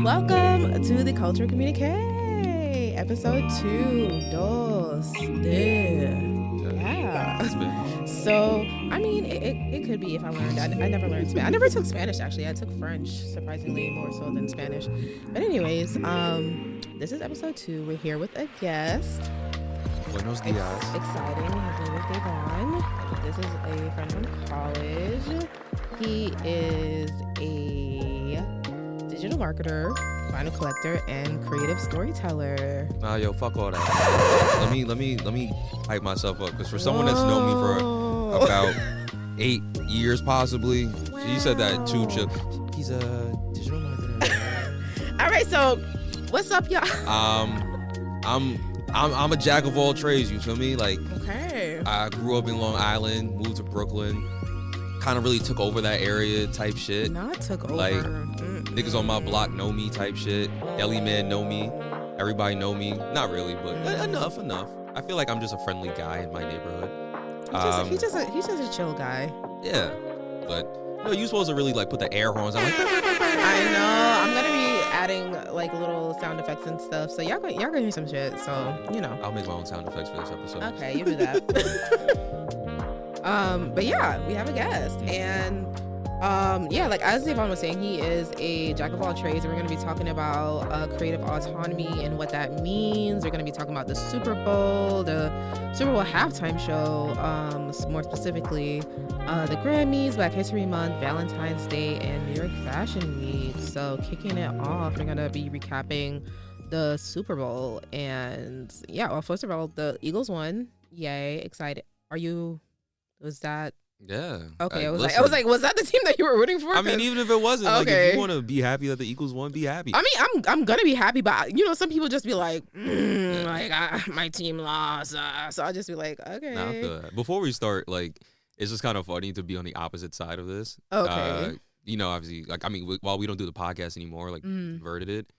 Welcome to the Culture Communique, episode 2, Dos, yeah. So, I mean, it could be if I learned. I never learned Spanish. I never took Spanish, actually. I took French, surprisingly more so than Spanish. But anyways, this is episode 2. We're here with a guest. Buenos dias. Exciting. His name is Devon. This is a friend from college. He is a digital marketer, vinyl collector, and creative storyteller. Nah, yo, fuck all that. Let me hype myself up, because for someone that's known me for about 8 years, possibly, you said that too. Chill. He's a digital marketer. All right, so what's up, y'all? I'm a jack of all trades. You feel me? Like, okay. I grew up in Long Island, moved to Brooklyn, kind of really took over that area type shit. Not took over. Like, niggas on my block know me type shit. Deli man know me. Everybody know me. Not really, but enough. I feel like I'm just a friendly guy in my neighborhood. He's just a chill guy. Yeah, but you supposed to really like put the air horns on. Like, I know. I'm gonna be adding like little sound effects and stuff, so y'all gonna hear some shit. So I'll make my own sound effects for this episode. Okay, you do that. But yeah, we have a guest, and like as Devon was saying, he is a jack of all trades, and we're going to be talking about creative autonomy and what that means. We're going to be talking about the Super Bowl halftime show, more specifically the Grammys, Black History Month, Valentine's Day, and New York Fashion Week. So kicking it off, we're going to be recapping the Super Bowl, and first of all, the Eagles won. Yay, excited. Was that? Yeah. Okay, I was like, was that the team that you were rooting for? I mean, even if it wasn't, okay. Like, if you want to be happy that the Eagles won, be happy. I mean, I'm gonna be happy, but some people just be like, my team lost, so I'll just be like, okay. Nah, I feel that. Before we start, like, it's just kind of funny to be on the opposite side of this. Okay. Obviously, like, I mean, while we don't do the podcast anymore, like, converted it.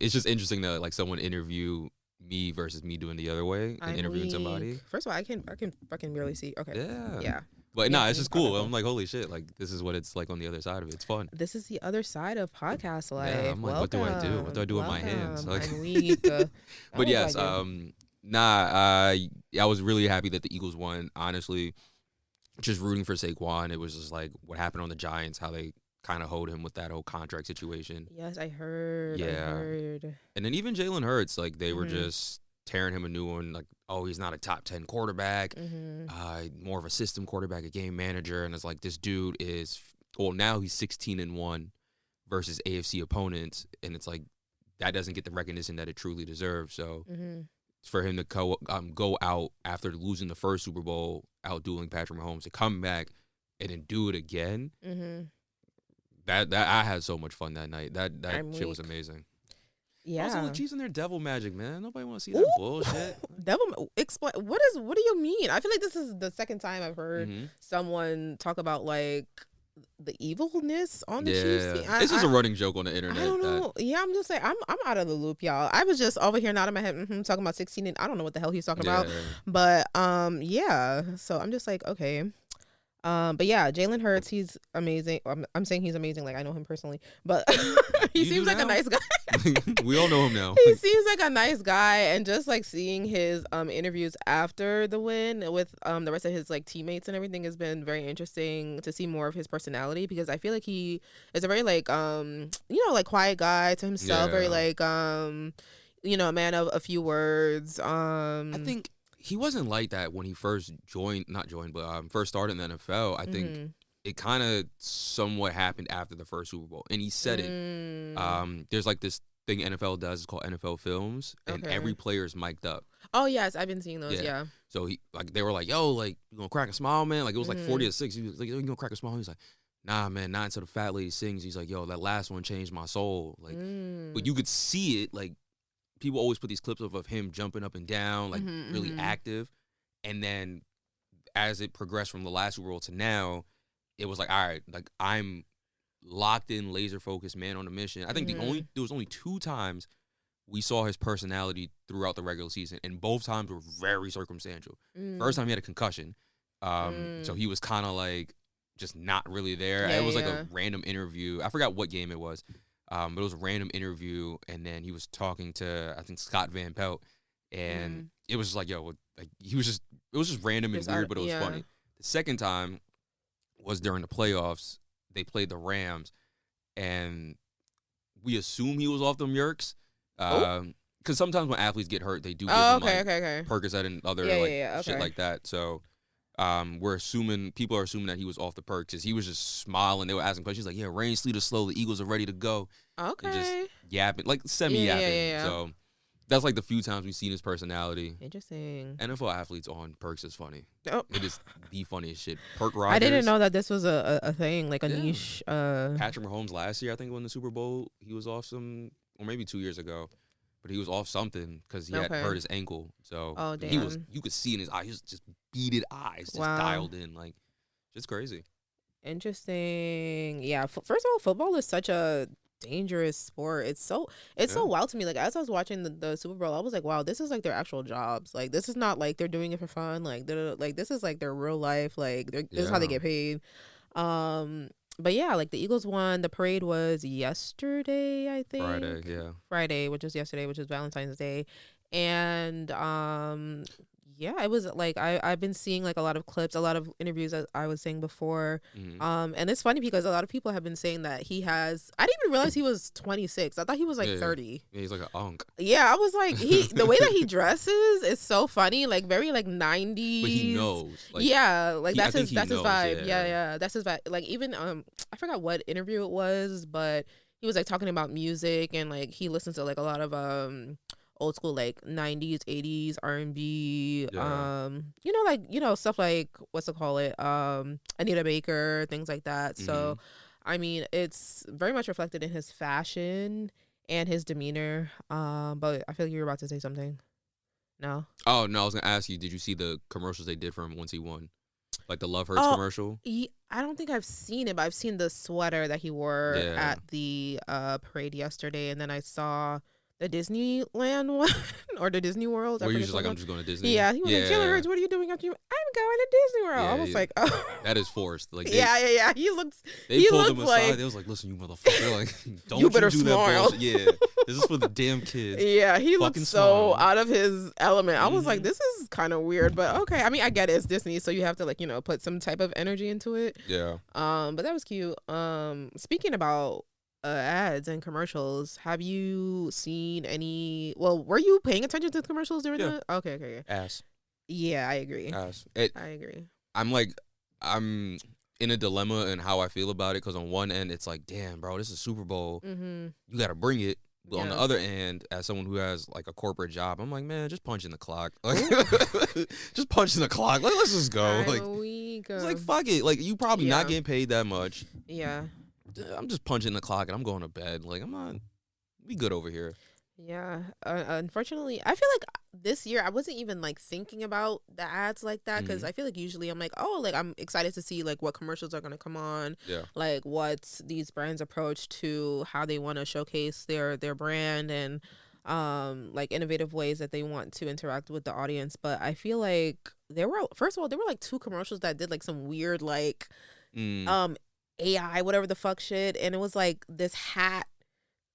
It's just interesting to like someone interview me versus me doing the other way and interviewing somebody. First of all, I can fucking barely see. Okay. Yeah. But it's just cool. I'm like, holy shit, like this is what it's like on the other side of it. It's fun. This is the other side of podcast life. Yeah, I'm like, welcome. what do I do? What do I do with my hands? Like, I'm weak. But yes, I was really happy that the Eagles won, honestly. Just rooting for Saquon. It was just like what happened on the Giants, how they kind of hold him with that whole contract situation. Yes, I heard. And then even Jalen Hurts, like they were just tearing him a new one. Like, oh, he's not a top 10 quarterback, more of a system quarterback, a game manager. And it's like, this dude is, now he's 16-1 versus AFC opponents. And it's like, that doesn't get the recognition that it truly deserves. So for him to go out after losing the first Super Bowl, outdueling Patrick Mahomes, to come back and then do it again. That I had so much fun that night. That shit was amazing. Yeah. Also, the Chiefs and their devil magic, man. Nobody want to see that bullshit. Explain. What do you mean? I feel like this is the second time I've heard someone talk about like the evilness on the Chiefs. It's just a running joke on the internet. I don't know. I'm just like I'm out of the loop, y'all. I was just over here nodding my head, talking about 16, and I don't know what the hell he's talking about. But So I'm just like, okay. But yeah, Jalen Hurts, he's amazing. I'm saying he's amazing, like I know him personally, but he seems like a nice guy. We all know him now. He seems like a nice guy, and just like seeing his interviews after the win with the rest of his like teammates and everything has been very interesting to see more of his personality, because I feel like he is a very like like quiet guy to himself, very like a man of a few words. I think he wasn't like that when he first first started in the NFL. I think it kind of somewhat happened after the first Super Bowl, and he said it. There's like this thing NFL does, it's called NFL Films, and every player is mic'd up. Oh yes, I've been seeing those. Yeah. So he they were like, "Yo, like you gonna crack a smile, man?" Like it was like 40-6. He was like, "You gonna crack a smile?" He was like, "Nah, man, not until the fat lady sings." He's like, "Yo, that last one changed my soul." Like, but you could see it, like. People always put these clips of him jumping up and down, like really active. And then as it progressed from the last Super Bowl to now, it was like, all right, like I'm locked in, laser focused, man on a mission. I think there was only 2 times we saw his personality throughout the regular season, and both times were very circumstantial. First time he had a concussion. So he was kind of like just not really there. Yeah, It was like yeah. a random interview. I forgot what game it was, but it was a random interview, and then he was talking to, I think, Scott Van Pelt, and it was just like, yo, like it was just random and Just weird, out- but it was yeah. funny. The second time was during the playoffs. They played the Rams, and we assume he was off them yerks. Because sometimes when athletes get hurt, they do give them like okay. Percocet and other Yeah, shit okay. like that. So people are assuming that he was off the perks because he was just smiling. They were asking questions like, yeah, rain, sleet, or slow, the Eagles are ready to go. Okay. And just yapping, like semi-yapping. Yeah. So that's like the few times we've seen his personality. Interesting. NFL athletes on perks is funny. Oh. It is the funniest shit. Perk Rogers. I didn't know that this was a thing, like a Yeah. niche. Patrick Mahomes last year, I think, won the Super Bowl. He was off some, or maybe 2 years ago, but he was off something because he had hurt his ankle. So he was, you could see in his eyes, he was just beaded eyes, just dialed in, like, just crazy. Interesting. Yeah. First of all, football is such a dangerous sport. It's so wild to me. Like as I was watching the Super Bowl, I was like, wow, this is like their actual jobs. Like this is not like they're doing it for fun. Like this is like their real life. Like this is how they get paid. But yeah, like the Eagles won. The parade was yesterday, I think. Friday, which was yesterday, which was Valentine's Day. And yeah, it was like I've been seeing like a lot of clips, a lot of interviews, as I was saying before. And it's funny because a lot of people have been saying that he has. I didn't even realize he was 26. I thought he was like 30. Yeah, he's like an unk. Yeah, I was like, the way that he dresses is so funny, like very like 90s. But he knows. Like, yeah, like that's his vibe. Yeah, that's his vibe. Like even I forgot what interview it was, but he was like talking about music and like he listens to like a lot of old school like 90s 80s R&B stuff like Anita Baker, things like that. So I mean it's very much reflected in his fashion and his demeanor, but I feel like you were about to say something. No? Oh no, I was gonna ask you, did you see the commercials they did for him once he won, like the Love Hurts commercial? I don't think I've seen it, but I've seen the sweater that he wore at the parade yesterday, and then I saw the Disneyland one or the Disney World. Where you just like, I'm just going to Disney. Yeah, he was like, Jalen Hurts, what are you doing after you? I'm going to Disney World. I was like, oh, that is forced. Like, yeah. They pulled him aside. They was like, listen, you motherfucker, like, don't you better do smile. that bullshit. Yeah, this is for the damn kids. Yeah, he looked so smile. out of his element. I was like, this is kind of weird, but okay. I mean, I get it. It's Disney, so you have to like put some type of energy into it. Yeah. But that was cute. Speaking about ads and commercials, have you seen any? Well, were you paying attention to the commercials during the? Okay. Ass. Yeah, I agree. Ass. I agree. I'm in a dilemma in how I feel about it because on one end it's like, damn, bro, this is Super Bowl. You got to bring it. But on the other end, as someone who has like a corporate job, I'm like, man, just punch in the clock. Like, just punch in the clock. Like, let's just go. It's like, fuck it. Like, you probably not getting paid that much. Yeah. I'm just punching the clock and I'm going to bed. Like, we good over here. Yeah. Unfortunately, I feel like this year I wasn't even like thinking about the ads like that because I feel like usually I'm like, oh, like I'm excited to see like what commercials are gonna come on. Yeah. Like what's these brands' approach to how they want to showcase their brand and like innovative ways that they want to interact with the audience. But I feel like there were like 2 commercials that did like some weird like AI whatever the fuck shit, and it was like this hat.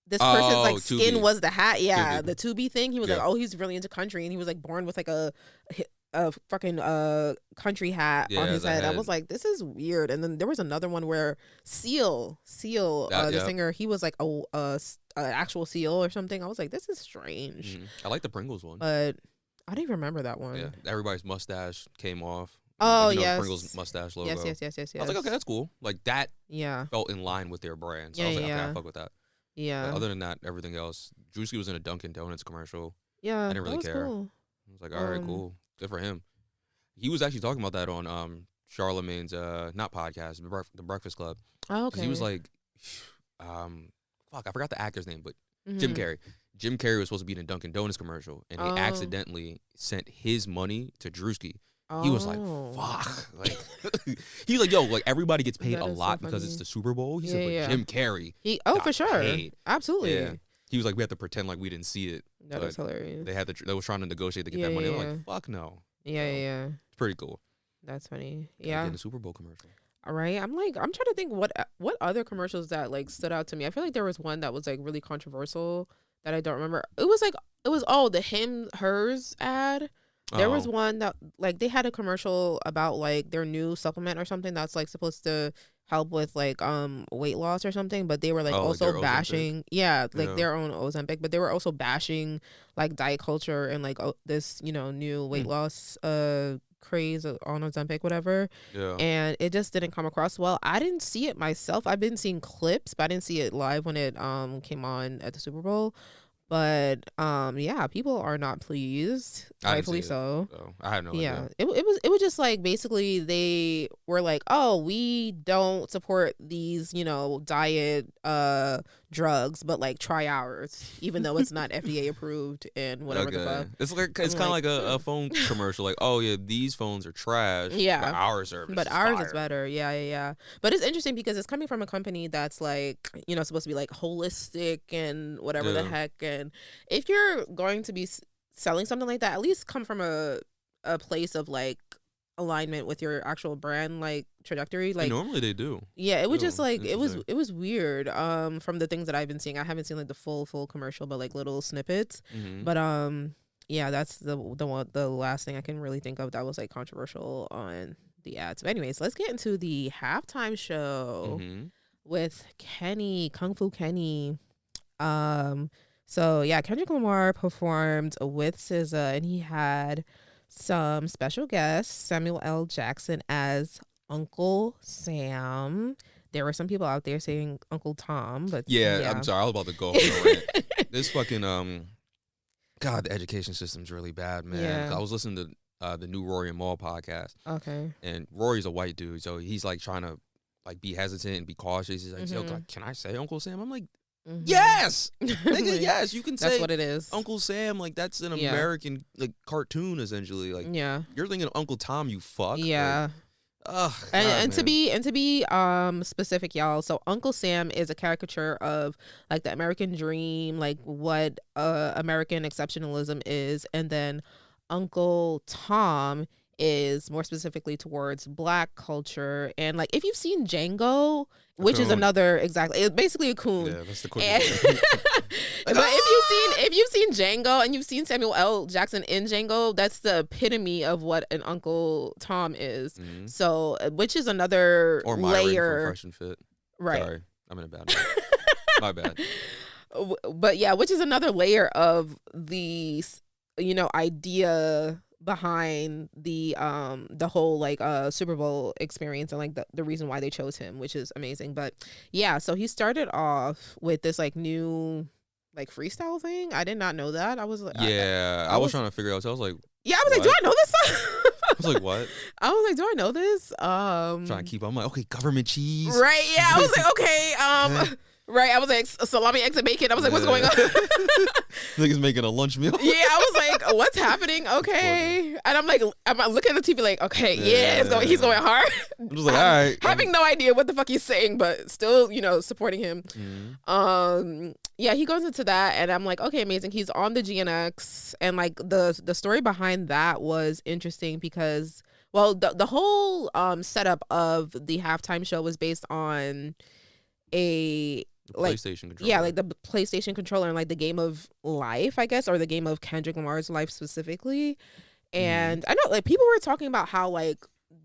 This person's like skin was the hat, the Tubi thing. He was like, oh, he's really into country, and he was like born with like a fucking country hat on his head. I was like, this is weird. And then there was another one where Seal, the singer, he was like a actual seal or something. I was like, this is strange. I like the Pringles one, but I don't even remember that one. Yeah, everybody's mustache came off. Oh, yes. Pringles mustache logo. Yes. I was like, okay, that's cool. Like that. Yeah. Felt in line with their brand. So I was like, okay, I fuck with that. Yeah. But other than that, everything else. Drewski was in a Dunkin' Donuts commercial. Yeah. I didn't really care. Cool. I was like, all right, cool. Good for him. He was actually talking about that on Charlamagne's not podcast, the Breakfast Club. Oh, okay. He was like, I forgot the actor's name, but Jim Carrey. Jim Carrey was supposed to be in a Dunkin' Donuts commercial, and he accidentally sent his money to Drewski. He was like, fuck. Like, he was like, yo, like, everybody gets paid a lot because it's the Super Bowl. He said, but Jim Carrey for sure. Paid. Absolutely. Yeah. He was like, we have to pretend like we didn't see it. That is hilarious. They were trying to negotiate to get that money. They were like, fuck no. Yeah. It's pretty cool. That's funny. Yeah. In a Super Bowl commercial. All right. I'm trying to think what other commercials that like stood out to me. I feel like there was one that was like really controversial that I don't remember. It was the him hers ad. There was Oh, one that like they had a commercial about like their new supplement or something that's like supposed to help with like weight loss or something, but they were like like also their Ozempic. bashing like Yeah. their own Ozempic, but they were also bashing like diet culture and like this, new weight Hmm. loss craze on Ozempic, whatever. Yeah. And it just didn't come across well. I didn't see it myself. I've been seeing clips, but I didn't see it live when it came on at the Super Bowl. But yeah, people are not pleased, I didn't see rightfully it, so. so I had no Yeah, idea. it was just like basically they were like, oh, we don't support these diet drugs, but like try ours, even though it's not FDA approved and whatever the Okay. fuck. It's I'm kind of like, like a phone commercial. Like, oh yeah, these phones are trash, but yeah, our service but is ours is fire. better. Yeah, yeah, yeah. But it's interesting because it's coming from a company that's like, supposed to be like holistic and whatever the Yeah. heck. And if you're going to be selling something like that, at least come from a place of like alignment with your actual brand like trajectory. And Like, normally they do. yeah, it was Ew, just like interesting. it was weird. From the things that I've been seeing, I haven't seen like the full commercial, but like little snippets. Hmm. But yeah, that's the last thing I can really think of that was like controversial on the ads. But anyways, let's get into the halftime show Hmm. with Kenny, Kung Fu Kenny. So yeah, Kendrick Lamar performed with SZA, and he had some special guests, Samuel L. Jackson as Uncle Sam. There were some people out there saying Uncle Tom, but Yeah, I'm yeah. sorry. I was about to go off on a rant. This fucking God, the education system's really bad, man. Yeah. I was listening to the new Rory and Maul podcast, Okay. and Rory's a white dude, so he's like trying to like be hesitant and be cautious. He's like, "Yo, Mhm. can I say Uncle Sam?" I'm like, Mhm. "Yes, nigga, Like, yes, you can that's say what it is. Uncle Sam. Like that's an Yeah. American like cartoon essentially. Like Yeah. you're thinking of Uncle Tom, you fuck. Yeah. Like, ugh, And God, to man. be specific, y'all, so Uncle Sam is a caricature of like the American dream, like what American exceptionalism is, and then Uncle Tom is more specifically towards black culture. And like if you've seen Django, which is Coon. another exactly, it's basically a coon. Yeah, that's the And, quickest way. but if you've seen Django and you've seen Samuel L. Jackson in Django, that's the epitome of what an Uncle Tom is. Mhm. So, which is another Or Myron from layer, Fresh and Fit. right? Sorry, I'm in a bad mood. My bad. But yeah, which is another layer of the idea behind the whole like Super Bowl experience and like the reason why they chose him, which is amazing. But yeah, so he started off with this like new like freestyle thing. I did not know that. I was like, Yeah, I was trying to figure out. So I was like, yeah, I was like, do what? I know this song? I was like, what? I was like, do I know this? Trying to keep. I'm like, okay, government cheese. Right, yeah. I was like, okay, right. I was like, salami, eggs, and bacon. I was like, what's going on? Niggas making a lunch meal. Yeah, I was like, what's happening? Okay. And I'm looking at the TV like, okay, yeah, he's going hard. I'm just like, all right. Having no idea what the fuck he's saying, but still, supporting him. Mhm. Yeah, he goes into that and I'm like, okay, amazing. He's on the GNX, and like the story behind that was interesting because, well, the whole setup of the halftime show was based on a The like PlayStation controller. yeah, like the PlayStation controller and like the game of life, I guess, or the game of Kendrick Lamar's life specifically. And I know like people were talking about how like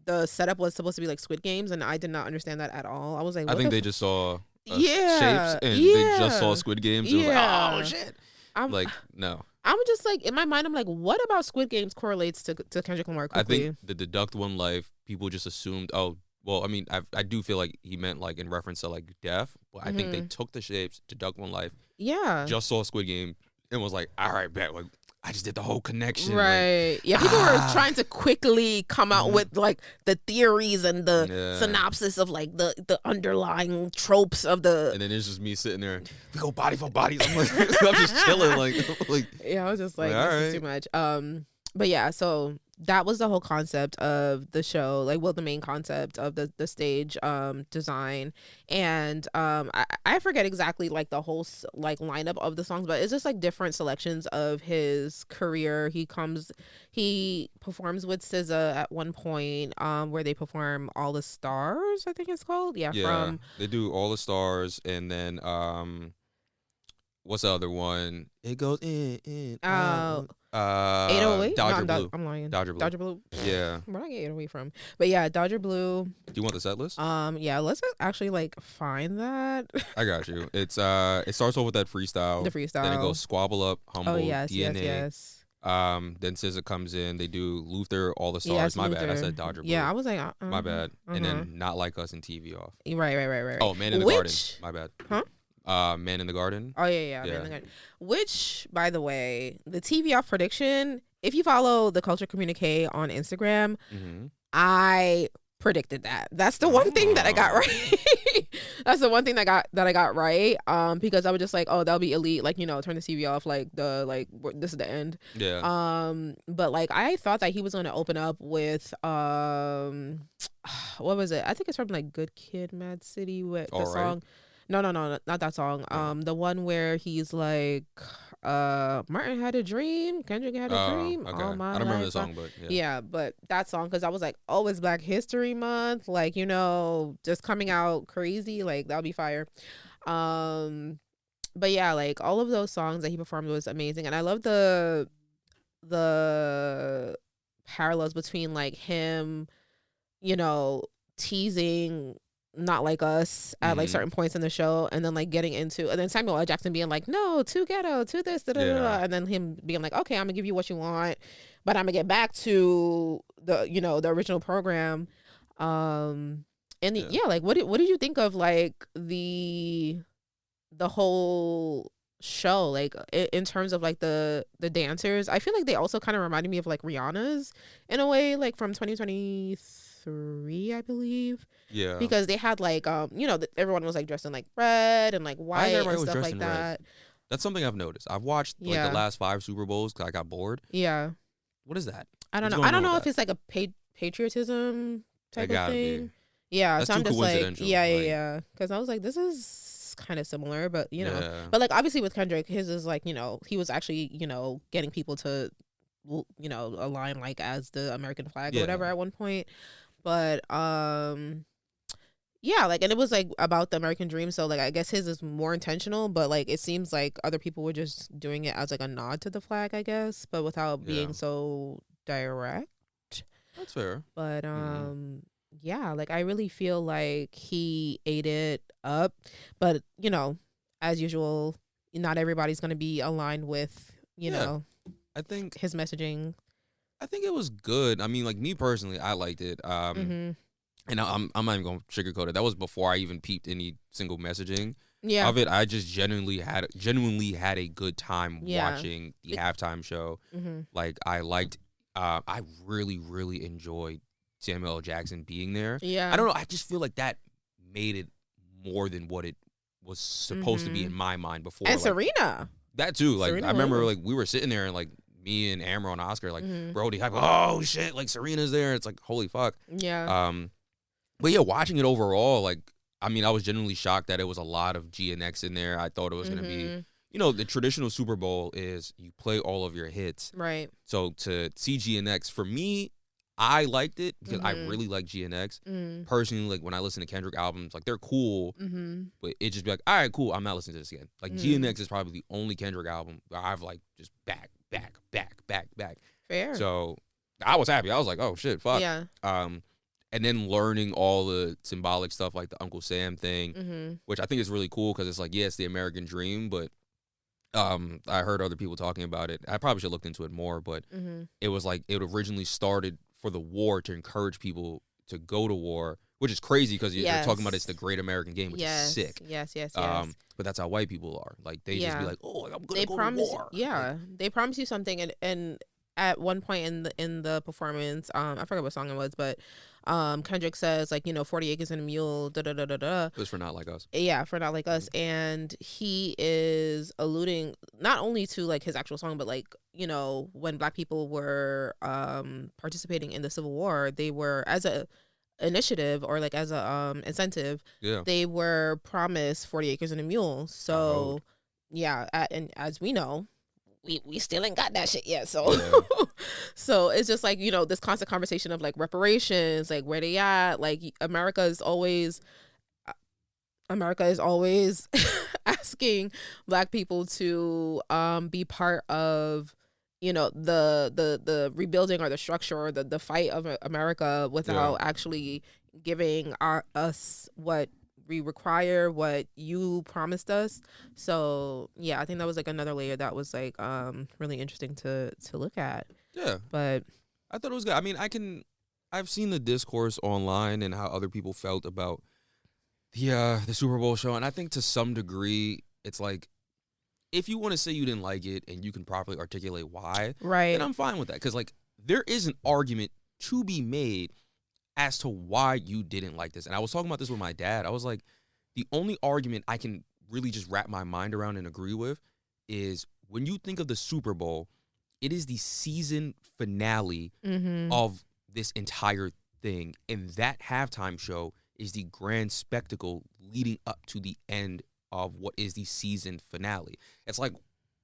the setup was supposed to be like Squid Games, and I did not understand that at all. I was like, I what think the they just saw yeah, shapes and yeah. they just saw Squid Games. And Yeah. was like, oh shit. I'm Like no, I'm just like in my mind, I'm like, what about Squid Games correlates to Kendrick Lamar I quickly? think the deduct one life people just assumed. Oh well, I mean I do feel like he meant like in reference to like death. But I think they took the shapes, deduct one life, Yeah. just saw Squid Game and was like, all right, bet. Like I just did the whole connection. Like, Right. Yeah, people were trying to quickly come out with like the theories and the Yeah. synopsis of like the underlying tropes of the. and then it's just me sitting there. We go body for bodies. I'm like, I'm just chilling. Like Yeah, I was just like, Like, this is too much. But yeah, so that was the whole concept of the show, like, well, the main concept of the stage design. And I forget exactly like the whole like lineup of the songs, but it's just like different selections of his career. He performs with SZA at one point, where they perform All the Stars, I think it's called. Yeah, from they do All the Stars, and then what's the other one? It goes in out. 808. Dodger No, Blue. I'm lying. Dodger Blue. Yeah. Where did I get 808 from? But yeah, Dodger Blue. Do you want the set list? Yeah, let's actually like find that. I got you. It's it starts off with that freestyle. The freestyle. Then it goes Squabble Up, Humble, Oh yes, DNA. yes. Then SZA comes in. They do Luther, All the Stars. Yes, My Luther. bad. I said Dodger Blue. Yeah, I was like, my bad. And then Not Like Us and TV Off. Right. Oh, Man in the Garden. My bad. Huh? Man in the Garden. Oh yeah. Man in the Garden. Which, by the way, the TV Off prediction. If you follow the Culture Communique on Instagram, I predicted that. That's the one thing that I got right. That's the one thing that I got right. Because I was just like, oh, that'll be elite. Like, turn the TV off. Like this is the end. Yeah. But like I thought that he was gonna open up with what was it? I think it's from like Good Kid, Mad City with the song. No, not that song. The one where he's like, Martin had a dream, Kendrick had a dream. Okay. All my I don't remember life. the song, but yeah, but that song, because I was like, oh, it's Black History Month, like, just coming out crazy, like that'll be fire. But yeah, like all of those songs that he performed was amazing, and I love the parallels between like him, teasing Not Like Us at like certain points in the show, and then like getting into, and then Samuel L. Jackson being like, no, too ghetto, to this, and then him being like, okay, I'm gonna give you what you want, but I'm gonna get back to the the original program. Like what did you think of like the whole show, like in terms of like the dancers? I feel like they also kind of reminded me of like Rihanna's in a way, like from 2023, I believe. Yeah, because they had like everyone was like dressed in like red and like white and stuff like that. That's something I've noticed. I've watched like the last 5 Super Bowls because I got bored. Yeah. What is that? I don't know. I don't know if it's like a patriotism type of thing. Be. Yeah. That's so I'm too just like, yeah. Because I was like, this is kind of similar, but but like obviously with Kendrick, his is like, he was actually, getting people to, align like as the American flag or whatever at one point. But yeah, like, and it was like about the American dream, so like I guess his is more intentional, but like it seems like other people were just doing it as like a nod to the flag, I guess, but without being so direct. That's fair. But yeah, like I really feel like he ate it up, but as usual, not everybody's gonna be aligned with I think his messaging. I think it was good. I mean, like me personally, I liked it. And I'm not even going to sugarcoat it. That was before I even peeped any single messaging of it. I just genuinely had a good time watching the halftime show. Like I liked, I really, really enjoyed Samuel L. Jackson being there. Yeah. I don't know. I just feel like that made it more than what it was supposed to be in my mind before. And like, Serena. That too. Like Serena I remember like we were sitting there and like me and Amber and Oscar, like Brody, like, oh shit, like Serena's there. It's like, holy fuck. Yeah. But yeah, watching it overall, like, I mean, I was genuinely shocked that it was a lot of GNX in there. I thought it was going to be, the traditional Super Bowl is you play all of your hits. Right. So to see GNX, for me, I liked it because I really like GNX. Personally, like when I listen to Kendrick albums, like they're cool, but it just be like, all right, cool, I'm not listening to this again. Like GNX is probably the only Kendrick album where I've like just back. Fair. So I was happy. I was like, oh shit, fuck. Yeah. And then learning all the symbolic stuff like the Uncle Sam thing, which I think is really cool because it's like, it's the American dream, but I heard other people talking about it. I probably should have looked into it more, but it was like it originally started for the war to encourage people to go to war, which is crazy because you're talking about it's the great American game, which is sick. Yes. But that's how white people are. Like they just be like, oh, I'm gonna go to war. Yeah, they promise you something, and at one point in the performance, I forgot what song it was, but Kendrick says, like, 40 acres and a mule, da da da da da. It was for Not Like Us. Yeah, for Not Like Us. And he is alluding not only to, like, his actual song, but, like, when Black people were participating in the Civil War, they were, as a initiative or, like, as a incentive, they were promised 40 acres and a mule. So, yeah, and as we know, we still ain't got that shit yet. So so it's just like, this constant conversation of, like, reparations, like, where they at, like, America is always asking Black people to be part of, the rebuilding or the structure or the fight of America without actually giving us what we require, what you promised us. So yeah, I think that was, like, another layer that was, like, really interesting to look at. Yeah, but I thought it was good. I mean, I've seen the discourse online and how other people felt about the Super Bowl show, and I think to some degree it's like, if you want to say you didn't like it and you can properly articulate why, right, then I'm fine with that, because, like, there is an argument to be made as to why you didn't like this. And I was talking about this with my dad. I was like, the only argument I can really just wrap my mind around and agree with is, when you think of the Super Bowl, it is the season finale of this entire thing. And that halftime show is the grand spectacle leading up to the end of what is the season finale. It's like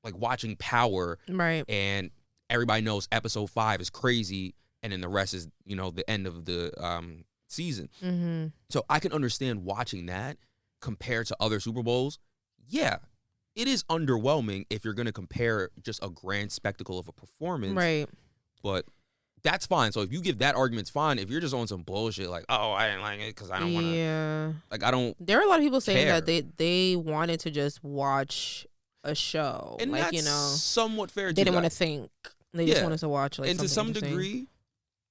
watching Power, right? And everybody knows episode 5 is crazy, and then the rest is, the end of the season. So I can understand watching that compared to other Super Bowls. Yeah, it is underwhelming if you're going to compare just a grand spectacle of a performance. Right. But that's fine. So if you give that argument, it's fine. If you're just on some bullshit like, oh, I didn't like it because I don't want to. Yeah. Like, I don't. There are a lot of people saying care. that they wanted to just watch a show. And like, that's somewhat fair. They didn't want to think. They just wanted to watch, like, and to some degree,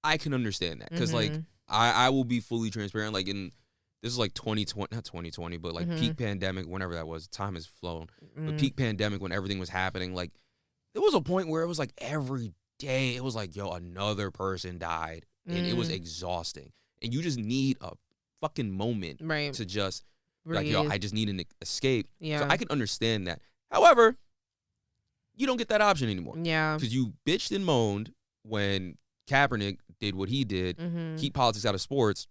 I can understand that, because like, I will be fully transparent. Like, this is like 2020, not 2020, but like peak pandemic, whenever that was. Time has flown. But peak pandemic, when everything was happening, like, there was a point where it was like every day it was like, yo, another person died, and it was exhausting. And you just need a fucking moment to just be like, yo, I just need an escape. Yeah. So I can understand that. However, you don't get that option anymore. Yeah. Because you bitched and moaned when Kaepernick did what he did, keep politics out of sports,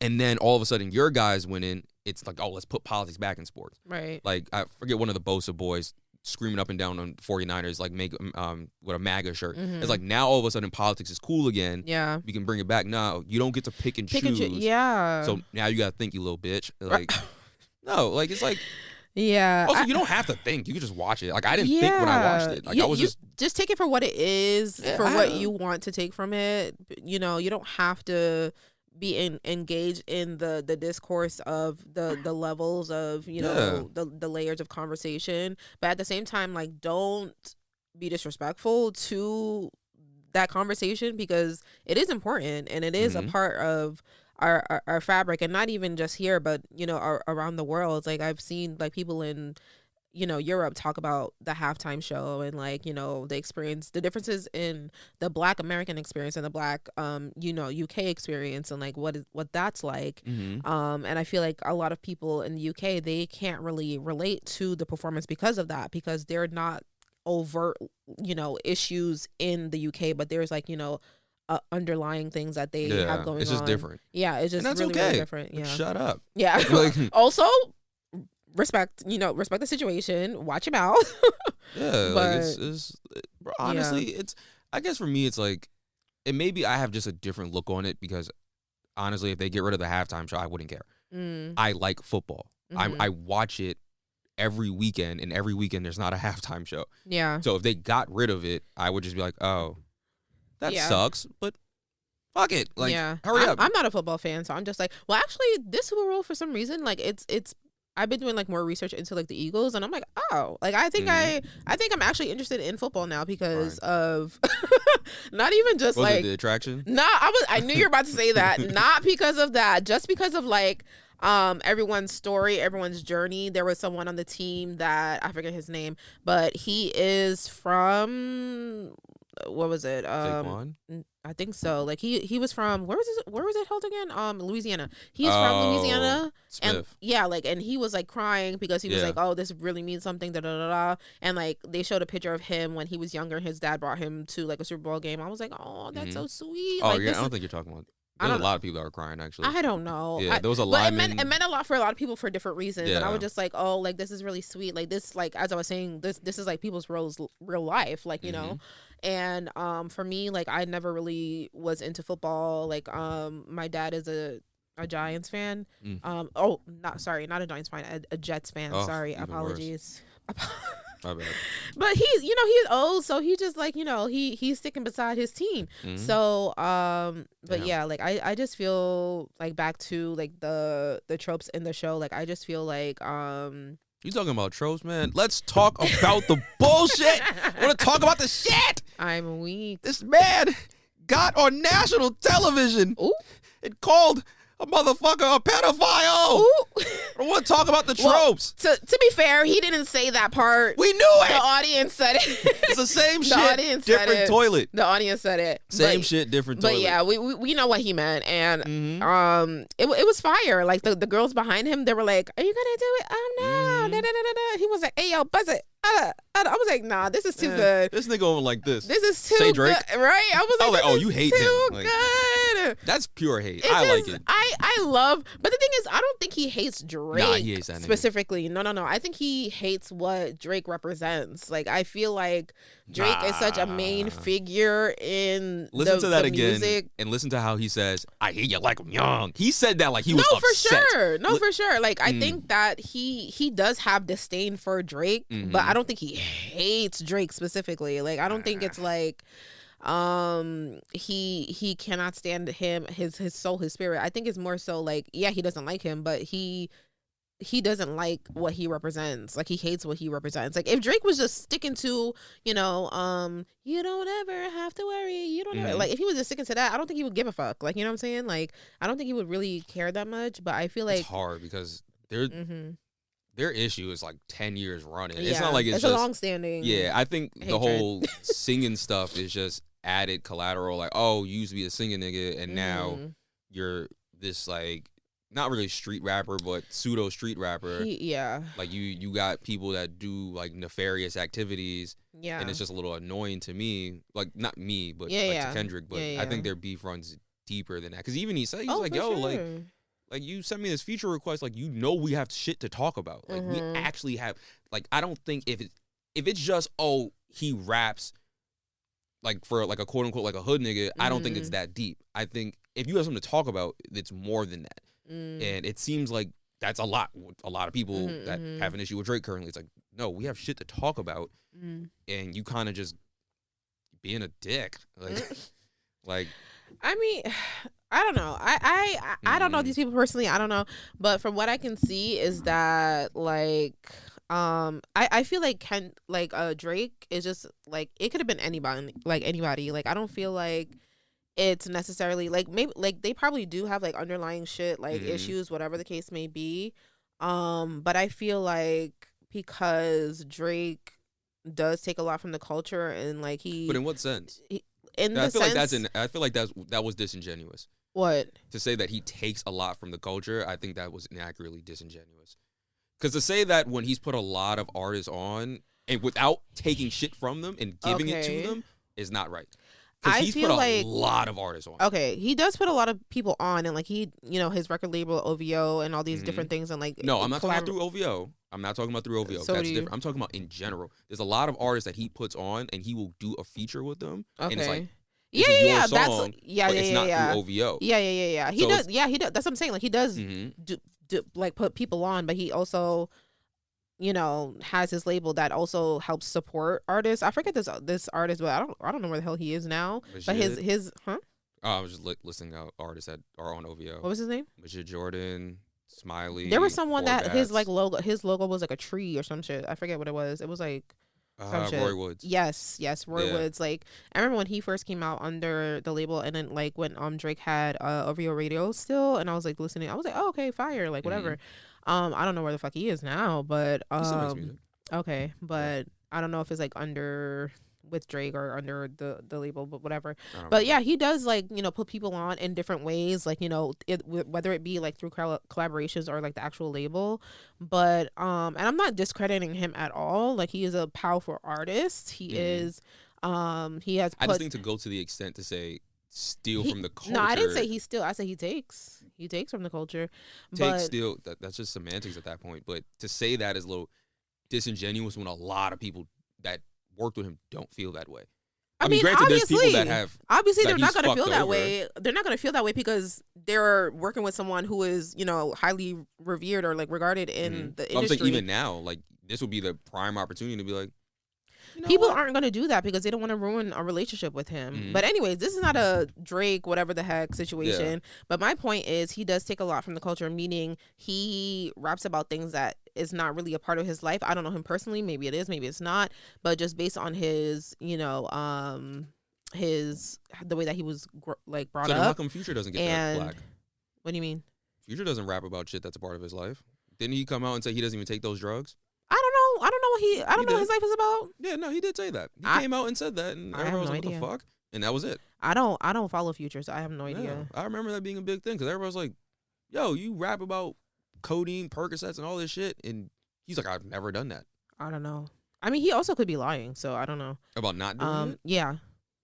and then all of a sudden your guys went in. It's like, oh, let's put politics back in sports. Right. Like, I forget, one of the Bosa boys screaming up and down on 49ers, like, make with a MAGA shirt. It's like, now all of a sudden politics is cool again. Yeah. We can bring it back. No, you don't get to pick and choose. Yeah. So now you got to think, you little bitch. Like, no, like, it's like. Yeah. Also, you don't have to think. You can just watch it. Like, I didn't think when I watched it. Like, I was just take it for what it is, for what you want to take from it. You don't have to be engaged in the discourse of the levels of, the layers of conversation. But at the same time, like, don't be disrespectful to that conversation, because it is important and it is a part of our fabric, and not even just here, but around the world. Like, I've seen, like, people in Europe talk about the halftime show, and, like, the experience, the differences in the Black American experience and the Black UK experience, and, like, what that's like. And I feel like a lot of people in the UK, they can't really relate to the performance because of that, because they're not overt issues in the UK, but there's, like, underlying things that they have going on. It's just different. Yeah, it's just really, really different. Yeah. Shut up. Yeah. Also, respect the situation. Watch your mouth. Yeah, but, like, it's honestly, it's, I guess for me, it's like, and maybe I have just a different look on it, because honestly, if they get rid of the halftime show, I wouldn't care. I like football. I watch it every weekend, and every weekend there's not a halftime show. Yeah. So if they got rid of it, I would just be like, oh, that sucks, but fuck it. Like, hurry up. I'm not a football fan, so I'm just like, well, actually, this Super Bowl, for some reason, like, it's I've been doing, like, more research into, like, the Eagles, and I'm like, oh, like, I think I'm actually interested in football now because of not even just was like it the attraction. No, I knew you were about to say that. Not because of that, just because of, like, everyone's story, everyone's journey. There was someone on the team that I forget his name, but he is from what was it? Saquon? I think so. Like he was from where was it held again? Louisiana. He's from Louisiana. Smith. And yeah, like, and he was like crying because he was Yeah. like, oh, this really means something, da da da da. And like they showed a picture of him when he was younger. His dad brought him to like a Super Bowl game. I was like, oh, that's so sweet. Oh like, yeah, I don't think you're talking about. There's a lot of people that are crying actually. I don't know. Yeah, there was a but lineman. it meant a lot for a lot of people for different reasons. Yeah. And I was just like, oh, like this is really sweet. Like this, like as I was saying, this is like people's real life, like you know. And for me, like I never really was into football. Like my dad is a Giants fan. Not a Giants fan, a Jets fan. Oh, sorry, apologies. My bad. But he's old, so he just like he's sticking beside his team. So but yeah, like I just feel like back to like the tropes in the show. Like I just feel like You talking about tropes, man? Let's talk about the bullshit. I want to talk about the shit. I'm weak. This man got on national television. Ooh. It called a motherfucker a pedophile. Ooh. I want to talk about the tropes. Well, to be fair, he didn't say that part. We knew it. The audience said it. It's the same The shit, audience said different it. toilet. The audience said it. Same shit, different toilet. But yeah, we know what he meant, and it was fire. Like the girls behind him, they were like, "Are you gonna do it? Oh no!" Da, da, da, da, da. He was like, "Hey yo, buzz it." I was like, "Nah, this is too good. This nigga over like this. This is too Say Drake. good, right?" I was like, "Oh, you hate him." too Like, good. That's pure hate. I like it. I love, but the thing is, I don't think he hates Drake. Nah, he hates that nigga. Specifically. No. I think he hates what Drake represents. Like I feel like Drake is such a main figure in listen to that the again music. and listen to how he says, "I hate you like I'm young." He said that like he was No, upset. for sure. Like I think that he does have disdain for Drake, but I don't think he hates Drake specifically. Like I don't think it's like he cannot stand him, his soul, his spirit. I think it's more so like, yeah, he doesn't like him, but he doesn't like what he represents. Like he hates what he represents. Like if Drake was just sticking to, you don't ever have to worry, you don't ever, like if he was just sticking to that, I don't think he would give a fuck. Like, you know what I'm saying? Like I don't think he would really care that much, but I feel like it's hard because their issue is like 10 years running. Yeah, it's not like it's a just long standing. Yeah, I think the hatred. whole singing stuff is just added collateral. Like, oh, you used to be a singing nigga, and now you're this like not really street rapper, but pseudo street rapper. Yeah. Like you got people that do like nefarious activities. Yeah. And it's just a little annoying to me. Like not me, but yeah. to Kendrick. But Yeah. I think their beef runs deeper than that. Because even he said he's Oh, like, for yo, sure. like you sent me this feature request, like we have shit to talk about. Like we actually have. Like I don't think if it's just he raps like for like a quote unquote like a hood nigga, I don't think it's that deep. I think if you have something to talk about, it's more than that. And it seems like that's a lot of people that have an issue with Drake currently. It's like, no, we have shit to talk about, and you kind of just being a dick, like. I mean, I don't know. I don't know these people personally. I don't know, but from what I can see is that like I feel like Drake is just like it could have been anybody. Like I don't feel like it's necessarily like maybe like they probably do have like underlying shit like issues, whatever the case may be. But I feel like because Drake does take a lot from the culture and like he. But in what sense? I feel like that was disingenuous. What? To say that he takes a lot from the culture, I think that was inaccurately disingenuous. Because to say that when he's put a lot of artists on and without taking shit from them and giving it to them is not right. Because he's put a lot of artists on. Okay, he does put a lot of people on, and like he, his record label OVO and all these different things, and like. No, I'm not talking about through OVO. I'm not talking about through OVO. So That's different. I'm talking about in general. There's a lot of artists that he puts on, and he will do a feature with them. Okay. And it's like, yeah. Song, but it's not through OVO. Yeah. He does. Yeah, he does. That's what I'm saying. Like he does do like put people on, but he also. Has his label that also helps support artists. I forget this artist, but I don't know where the hell he is now. Majid? But his Oh, I was just listing out artists that are on OVO. What was his name? Majid Jordan, Smiley. There was someone that his Bats. his logo was like a tree or some shit. I forget what it was. It was like some shit. Roy Woods. Yes, Roy Woods. Like I remember when he first came out under the label, and then like when Drake had OVO Radio still, and I was like listening. I was like, oh, okay, fire, like whatever. I don't know where the fuck he is now, but He still makes music. okay, but I don't know if it's like under with Drake or under the label, but whatever. But yeah, he does like, you know, put people on in different ways, like, you know, whether it be like through collaborations or like the actual label. But and I'm not discrediting him at all. Like, he is a powerful artist. He is he has I just think to go to the extent to say steal from the culture. No, I didn't say he steal. I said he takes from the culture. Steal, that's just semantics at that point. But to say that is a little disingenuous when a lot of people that worked with him don't feel that way. I mean, granted, there's people that have. Obviously, they're not going to feel that way. They're not going to feel that way because they're working with someone who is, you know, highly revered or like regarded in the industry. I'm saying even now, like, this would be the prime opportunity to be like, you know people what? aren't going to do that because they don't want to ruin a relationship with him. But anyways, this is not a Drake whatever the heck situation. Yeah. But my point is, he does take a lot from the culture, meaning he raps about things that is not really a part of his life. I don't know him personally. Maybe it is, maybe it's not. But just based on his, you know, the way that he was like brought up. So how come Future doesn't get that flack? What do you mean? Future doesn't rap about shit that's a part of his life. Didn't he come out and say he doesn't even take those drugs? I don't know what his life is about. Yeah, no, he did say that. He came out and said that, and everyone was like, "What the fuck?" And that was it. I don't follow Future, so I have no idea. I remember that being a big thing because everybody was like, "Yo, you rap about codeine, Percocets, and all this shit," and he's like, "I've never done that." I don't know. I mean, he also could be lying, so I don't know about not doing it. Yeah,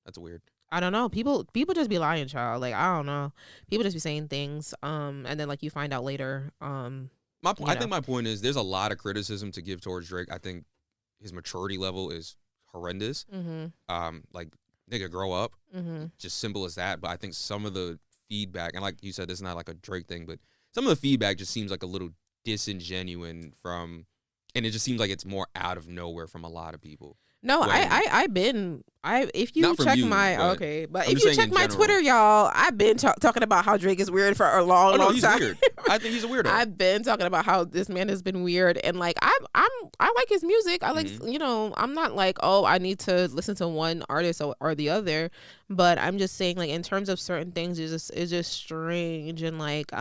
that's weird. I don't know. People just be lying, child. Like, I don't know. People just be saying things, and then like you find out later. I think my point is there's a lot of criticism to give towards Drake. I think his maturity level is horrendous. Like, nigga, grow up. Just simple as that. But I think some of the feedback, and like you said, this is not like a Drake thing, but some of the feedback just seems like a little disingenuine and it just seems like it's more out of nowhere from a lot of people. No, if you check my Twitter, y'all, I've been talking about how Drake is weird for a long time. Weird. I think he's a weirdo. I've been talking about how this man has been weird, and like I like his music. I like you know, I'm not like, oh, I need to listen to one artist or the other, but I'm just saying, like, in terms of certain things, it's just strange, and like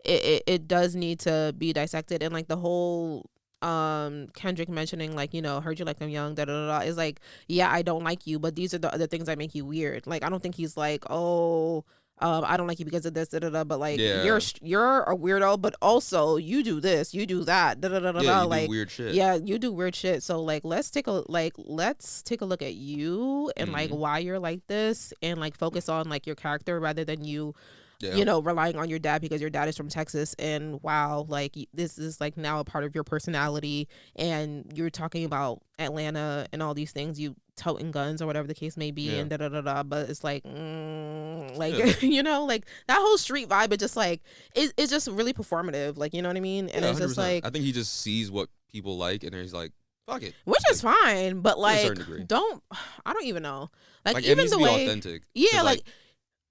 it does need to be dissected, and like the whole Kendrick mentioning, like, you know, heard you like them young, da da da, is like, yeah, I don't like you, but these are the other things that make you weird. Like, I don't think he's like, oh, I don't like you because of this, da da da, but like, you're a weirdo, but also you do this, you do that, da da da da, like, do weird shit. Yeah, you do weird shit. So like, let's take a look at you and like why you're like this, and like focus on like your character rather than you. Yeah. You know, relying on your dad because your dad is from Texas, and wow, like, this is like now a part of your personality, and you're talking about Atlanta and all these things, you toting guns or whatever the case may be, and da da da da. But it's like, you know, like that whole street vibe, it just like it's just really performative, like, you know what I mean? And it's 100%. Just like, I think he just sees what people like, and then he's like, fuck it, which is fine, but like, I don't even know, like even it needs the to be way authentic, yeah, like.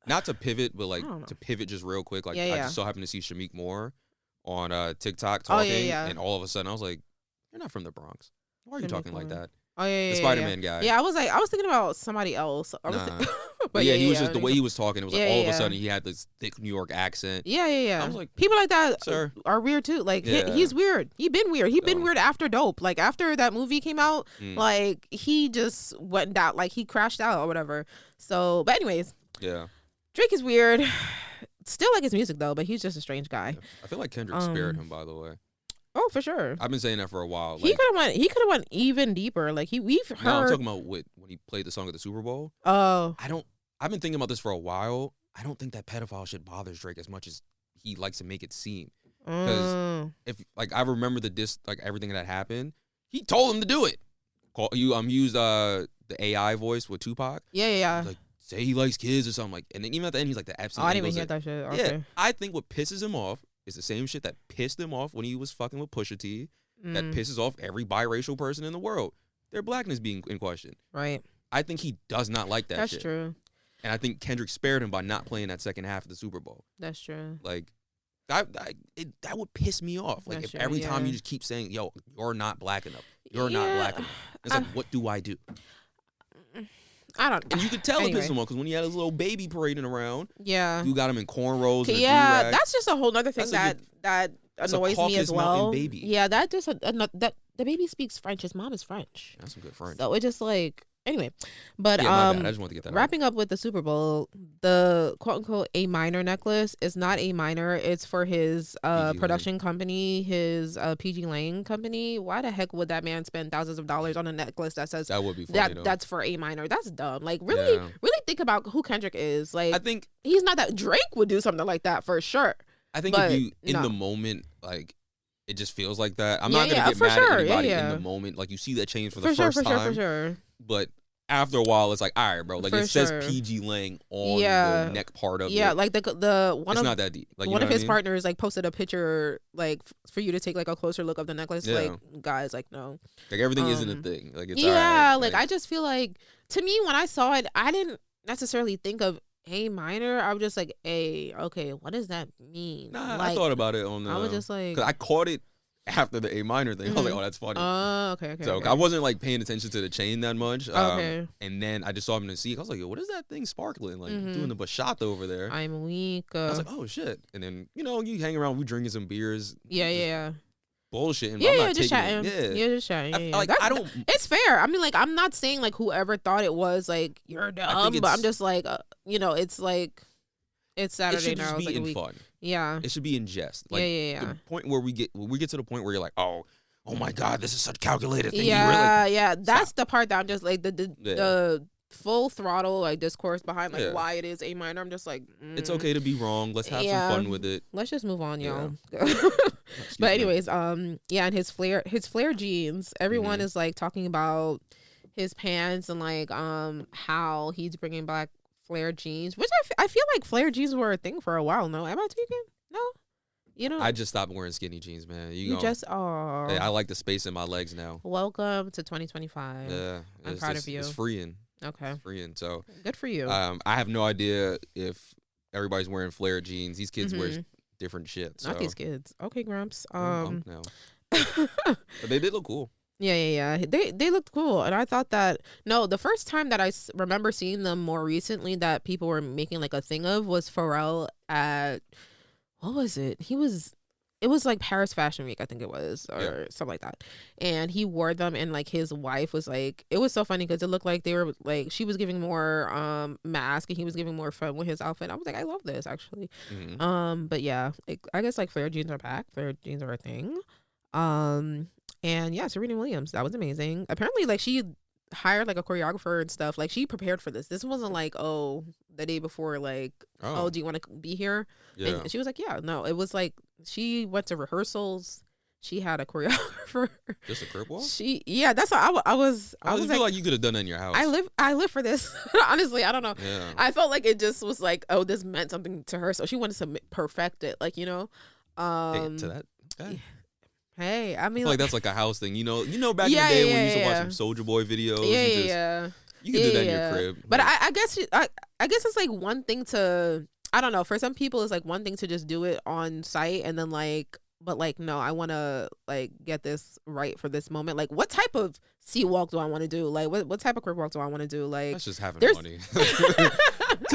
Not to pivot, but like to pivot just real quick. Like, I just so happened to see Shamik Moore on TikTok talking, and all of a sudden I was like, "You're not from the Bronx. Why are you talking like that?" Oh yeah, the Spider-Man guy. Yeah, I was thinking about somebody else. But yeah, he was just the way he was talking. It was like all of a sudden he had this thick New York accent. Yeah. I was like, people like that are weird too. Like he's weird. He been weird. He been weird after Dope. Like after that movie came out, like he just went out. Like he crashed out or whatever. So, but anyways. Yeah. Drake is weird. Still like his music though, but he's just a strange guy. I feel like Kendrick spared him, by the way. Oh, for sure. I've been saying that for a while. Like, he could have went even deeper. Like we've heard. No, I'm talking about when he played the song at the Super Bowl. Oh. I've been thinking about this for a while. I don't think that pedophile shit bothers Drake as much as he likes to make it seem. Because if like I remember everything that happened, he told him to do it. Used the AI voice with Tupac. Yeah. Like, say he likes kids or something, like, and then even at the end he's like the absolute. I didn't even hear that shit. Okay. Yeah, I think what pisses him off is the same shit that pissed him off when he was fucking with Pusha T. That pisses off every biracial person in the world. Their blackness being in question. Right. I think he does not like that shit. That's true. And I think Kendrick spared him by not playing that second half of the Super Bowl. That's true. Like, that would piss me off. Like, if every time you just keep saying, "Yo, you're not black enough. You're not black enough." It's like, what do I do? I don't. And you could tell it pissed him off because when he had his little baby parading around, you got him in cornrows. Yeah, that's just a whole other thing that annoys me as well. Baby. Yeah, that just that the baby speaks French. His mom is French. That's some good French. So it just like Anyway, but Yeah, my bad. I just want to get that out. wrapping up with the Super Bowl, the quote unquote A minor necklace is not A minor. It's for his production company, his PG Lang company. Why the heck would that man spend thousands of dollars on a necklace that says That would be funny, though. that's for A minor? That's dumb. Like really, really think about who Kendrick is. Like I think he's not that. Drake would do something like that for sure. I think if you in the moment, like it just feels like that. I'm not gonna get mad at anybody in the moment. Like you see that change for the first time. For sure. But after a while, it's like, all right, bro. Like it says PG Lang on the neck part of it. Yeah, like the one it's of not that deep. Like one of his partners like posted a picture like for you to take like a closer look of the necklace. Yeah. Like guys, like no. Like everything isn't a thing. Like it's like I just feel like to me when I saw it, I didn't necessarily think of A minor. I was just like, okay, what does that mean? Nah, like, I thought about it on the. I was just like, cause I caught it after the A minor thing. I was like, oh, that's funny. Okay. So I wasn't like paying attention to the chain that much. Okay. And then I just saw him in the seat. I was like, yo, what is that thing sparkling? Like doing the bachata over there. I'm weak. I was like, oh shit. And then you hang around, we drinking some beers. Yeah. Bullshitting. Yeah, just chatting. Yeah, just chatting. Like I don't. It's fair. I mean, like I'm not saying like whoever thought it was like you're dumb, but I'm just like it's like. It's Saturday now. It should just be in fun. Yeah. It should be in jest. Like, yeah. The point where we get to the point where you're like, oh my God, this is such a calculated thing. Yeah. That's the part that I'm just like the full throttle like discourse behind like why it is A minor. I'm just like, it's okay to be wrong. Let's have some fun with it. Let's just move on, y'all. But anyways, and his flare jeans. Everyone is like talking about his pants and like how he's bringing back flare jeans, which I feel like flare jeans were a thing for a while. No, am I tweaking? No, I just stopped wearing skinny jeans, man. I like the space in my legs now. Welcome to 2025. Yeah, I'm proud of you. It's freeing. Okay, it's freeing. So good for you. I have no idea if everybody's wearing flare jeans. These kids wear different shit. So. Not these kids. Okay, Grumps. No. But they did look cool. Yeah. They looked cool, and I thought that the first time that I remember seeing them more recently that people were making like a thing of was Pharrell at what was it? It was like Paris Fashion Week, I think it was, or something like that. And he wore them, and like his wife was like, it was so funny because it looked like they were like she was giving more mask and he was giving more fun with his outfit. I was like, I love this actually. But yeah, I guess like flare jeans are back. Flare jeans are a thing. And yeah, Serena Williams, that was amazing. Apparently, like she hired like a choreographer and stuff. Like she prepared for this. This wasn't like the day before, like do you want to be here? Yeah. And she was like, yeah. No, it was like she went to rehearsals. She had a choreographer. Just a crib walk? That's what I was. I feel like you could have done that in your house. I live for this. Honestly, I don't know. Yeah. I felt like it just was like, this meant something to her, so she wanted to perfect it. Like to that. Okay. Hey, I mean, I feel like that's like a house thing, back in the day when you used to watch some Soulja Boy videos. You could do that in your crib. But I guess it's like one thing to, I don't know. For some people, it's like one thing to just do it on site and then like, but like no, I want to like get this right for this moment. Like, what type of sea walk do I want to do? Like, what type of crib walk do I want to do? Like, that's just having money.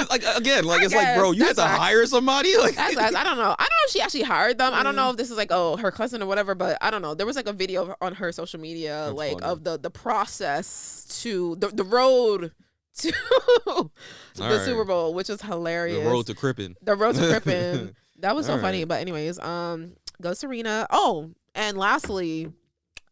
Like again, like it's like, bro, you have to hire somebody. Like, I don't know. I don't know if she actually hired them. I don't know if this is like her cousin or whatever. But I don't know. There was like a video on her social media, that's like funny. Of the process to the road to the Super Bowl, which is hilarious. The road to Crippin. That was so funny. But anyways, go Serena. Oh, and lastly,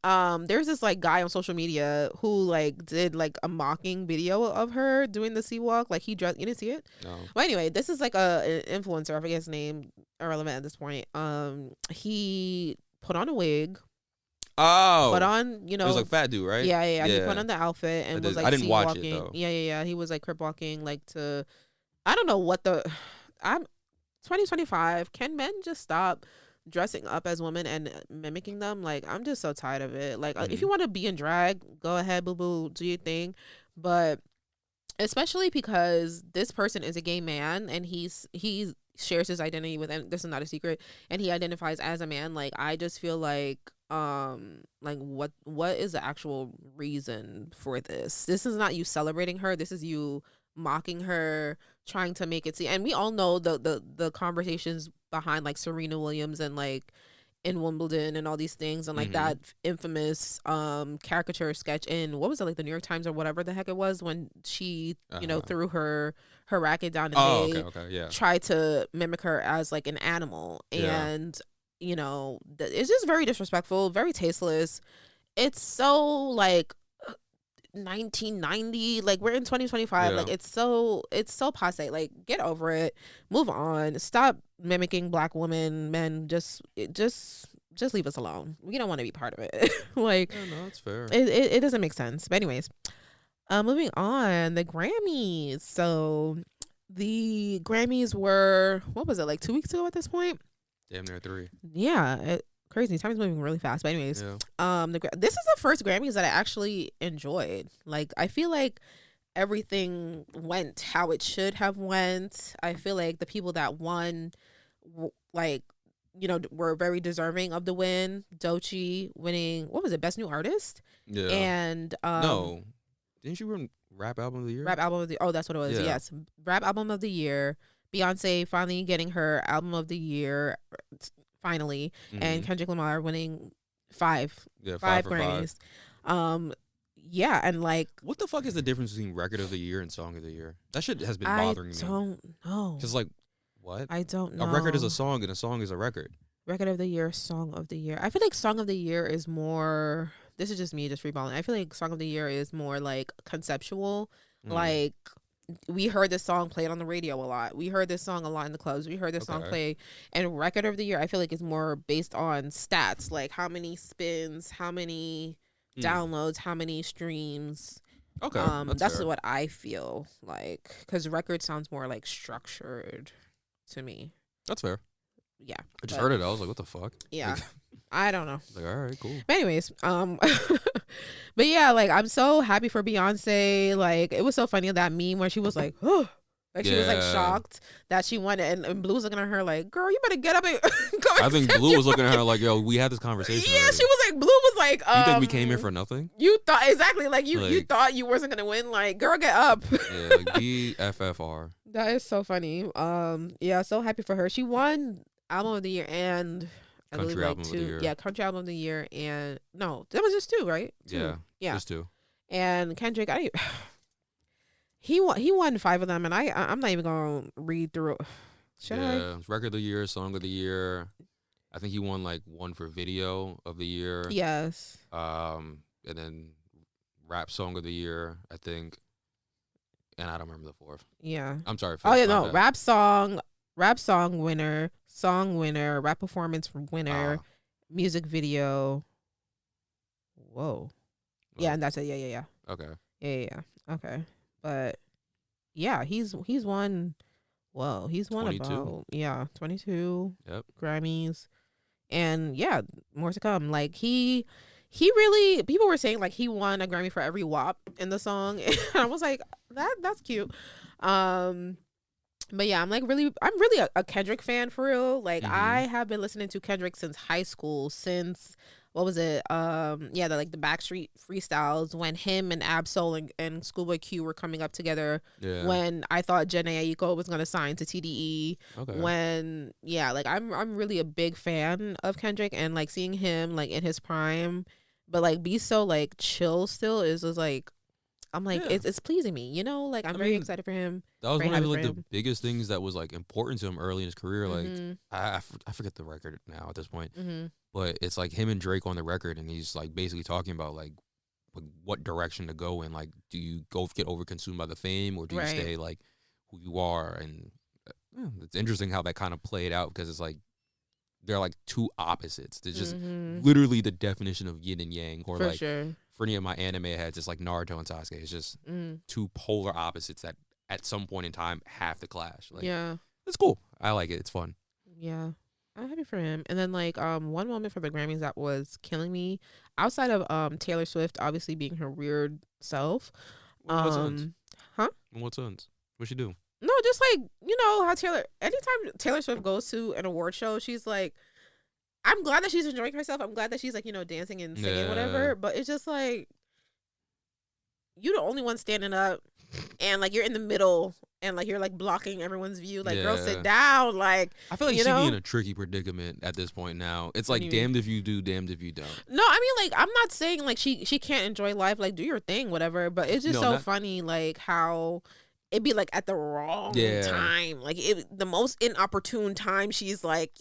there's this like guy on social media who like did like a mocking video of her doing the sea walk. Like he dressed. You didn't see it? No. Well, anyway, this is like an influencer. I forget his name. Irrelevant at this point. He put on a wig. Oh. Put on, it was like fat dude, right? Yeah. He put on the outfit and was like I didn't watch walking. it though. Yeah. He was like crip walking like to, I don't know what I'm 2025. Can men just stop dressing up as women and mimicking them? Like, I'm just so tired of it. Like, if you want to be in drag, go ahead, boo boo, do your thing. But especially because this person is a gay man and he shares his identity with, and this is not a secret, and he identifies as a man. Like, I just feel like what is the actual reason for this? This is not you celebrating her. This is you mocking her, trying to make it see. And we all know the conversations behind like Serena Williams and like in Wimbledon and all these things, and like that infamous caricature sketch in, what was it, like the New York Times or whatever the heck it was, when she threw her racket down and they tried to mimic her as like an animal, and it's just very disrespectful, very tasteless. It's so like 1990, like we're in 2025, like it's so passe. Like, get over it, move on, stop mimicking black women, men. Just leave us alone. We don't want to be part of it. Like, no, that's fair. It doesn't make sense. But anyways, moving on, the Grammys. So the Grammys were, what was it, like 2 weeks ago at this point? Damn near 3. Yeah, crazy. Time is moving really fast. But anyways, this is the first Grammys that I actually enjoyed. Like, I feel like everything went how it should have went. I feel like the people that won, like, were very deserving of the win. Doechii winning, what was it, Best New Artist? Yeah. And no, didn't you win Rap Album of the Year? Rap Album of the, oh, that's what it was. Yeah. Yes, Rap Album of the Year. Beyonce finally getting her Album of the Year. Finally, and Kendrick Lamar winning five Grammys. Yeah, and like, what the fuck is the difference between Record of the Year and Song of the Year? That shit has been bothering me. I don't know. Because, like, what? I don't know. A record is a song, and a song is a record. Record of the Year, Song of the Year. I feel like Song of the Year is more. This is just me, just freeballing. I feel like Song of the Year is more like conceptual, like. We heard this song played on the radio a lot. We heard this song a lot in the clubs. We heard this song play. And Record of the Year, I feel like, is more based on stats, like how many spins, how many downloads, how many streams. Okay, that's what I feel like, because record sounds more like structured to me. That's fair. Yeah, I just heard it. I was like, what the fuck? Yeah, I don't know. Like, all right, cool. But anyways, but yeah, like, I'm so happy for Beyonce. Like, it was so funny, that meme where she was like, oh, like, she was like shocked that she won it, and Blue was looking at her like, girl, you better get up and go. I think Blue was looking at her like, yo, we had this conversation. Yeah, already. She was like, Blue was like, you think we came here for nothing? You thought exactly, like, you thought you wasn't gonna win. Like, girl, get up. Yeah, like BFFR. That is so funny. Yeah, so happy for her. She won Album of the Year and Country Album of the Year. Yeah, Country Album of the Year, and no, that was just 2, right? 2. Yeah, just 2. And Kendrick, he won 5 of them, and I'm not even gonna read through. Should I? Record of the Year, Song of the Year. I think he won like 1 for Video of the Year. Yes. And then Rap Song of the Year, I think. And I don't remember the 4th. Yeah. I'm sorry. Oh yeah, no, Rap Song winner, Song winner, Rap Performance winner, Music Video. Whoa. Yeah, and that's it. Yeah. Okay. Yeah. Okay. But yeah, he's won. Whoa, he's won 22. about 22 Yep. Grammys, and yeah, more to come. Like, he really, people were saying like he won a Grammy for every WAP in the song, and I was like, that's cute. But yeah, I'm really a Kendrick fan for real. Like, I have been listening to Kendrick since high school, since, what was it? The Backstreet freestyles, when him and Ab-Soul and Schoolboy Q were coming up together. Yeah. When I thought Jhené Aiko was gonna sign to TDE. Okay. When I'm really a big fan of Kendrick, and like seeing him like in his prime, but like be so like chill still is like, I'm like, it's pleasing me, like I'm very excited for him. That was one of like the biggest things that was like important to him early in his career. Like I forget the record now at this point, but it's like him and Drake on the record, and he's like basically talking about like what direction to go in. Like, do you go get overconsumed by the fame, or do you stay like who you are? And it's interesting how that kind of played out, because it's like they're like 2 opposites. They're just literally the definition of yin and yang, or for any of my anime heads, it's like Naruto and Sasuke. It's just 2 polar opposites that at some point in time have to clash. Like, yeah, it's cool. I like it. It's fun. Yeah, I'm happy for him. And then like one moment for the Grammys that was killing me, outside of Taylor Swift obviously being her weird self. Huh? In what sense? What'd she do? No, just like, how anytime Taylor Swift goes to an award show, she's like, I'm glad that she's enjoying herself. I'm glad that she's like, dancing and singing, whatever. But it's just like, you're the only one standing up, and like you're in the middle, and like you're like blocking everyone's view. Like, girl, Yeah. sit down. Like, I feel like you she'd know? be in a tricky predicament at this point now. It's What like do you mean? damned if you do, damned if you don't. No, I mean, like, I'm not saying like she can't enjoy life. Like, do your thing, whatever. But it's just No, so not- funny, like how it'd be like at the wrong Yeah. time, like the most inopportune time. She's like,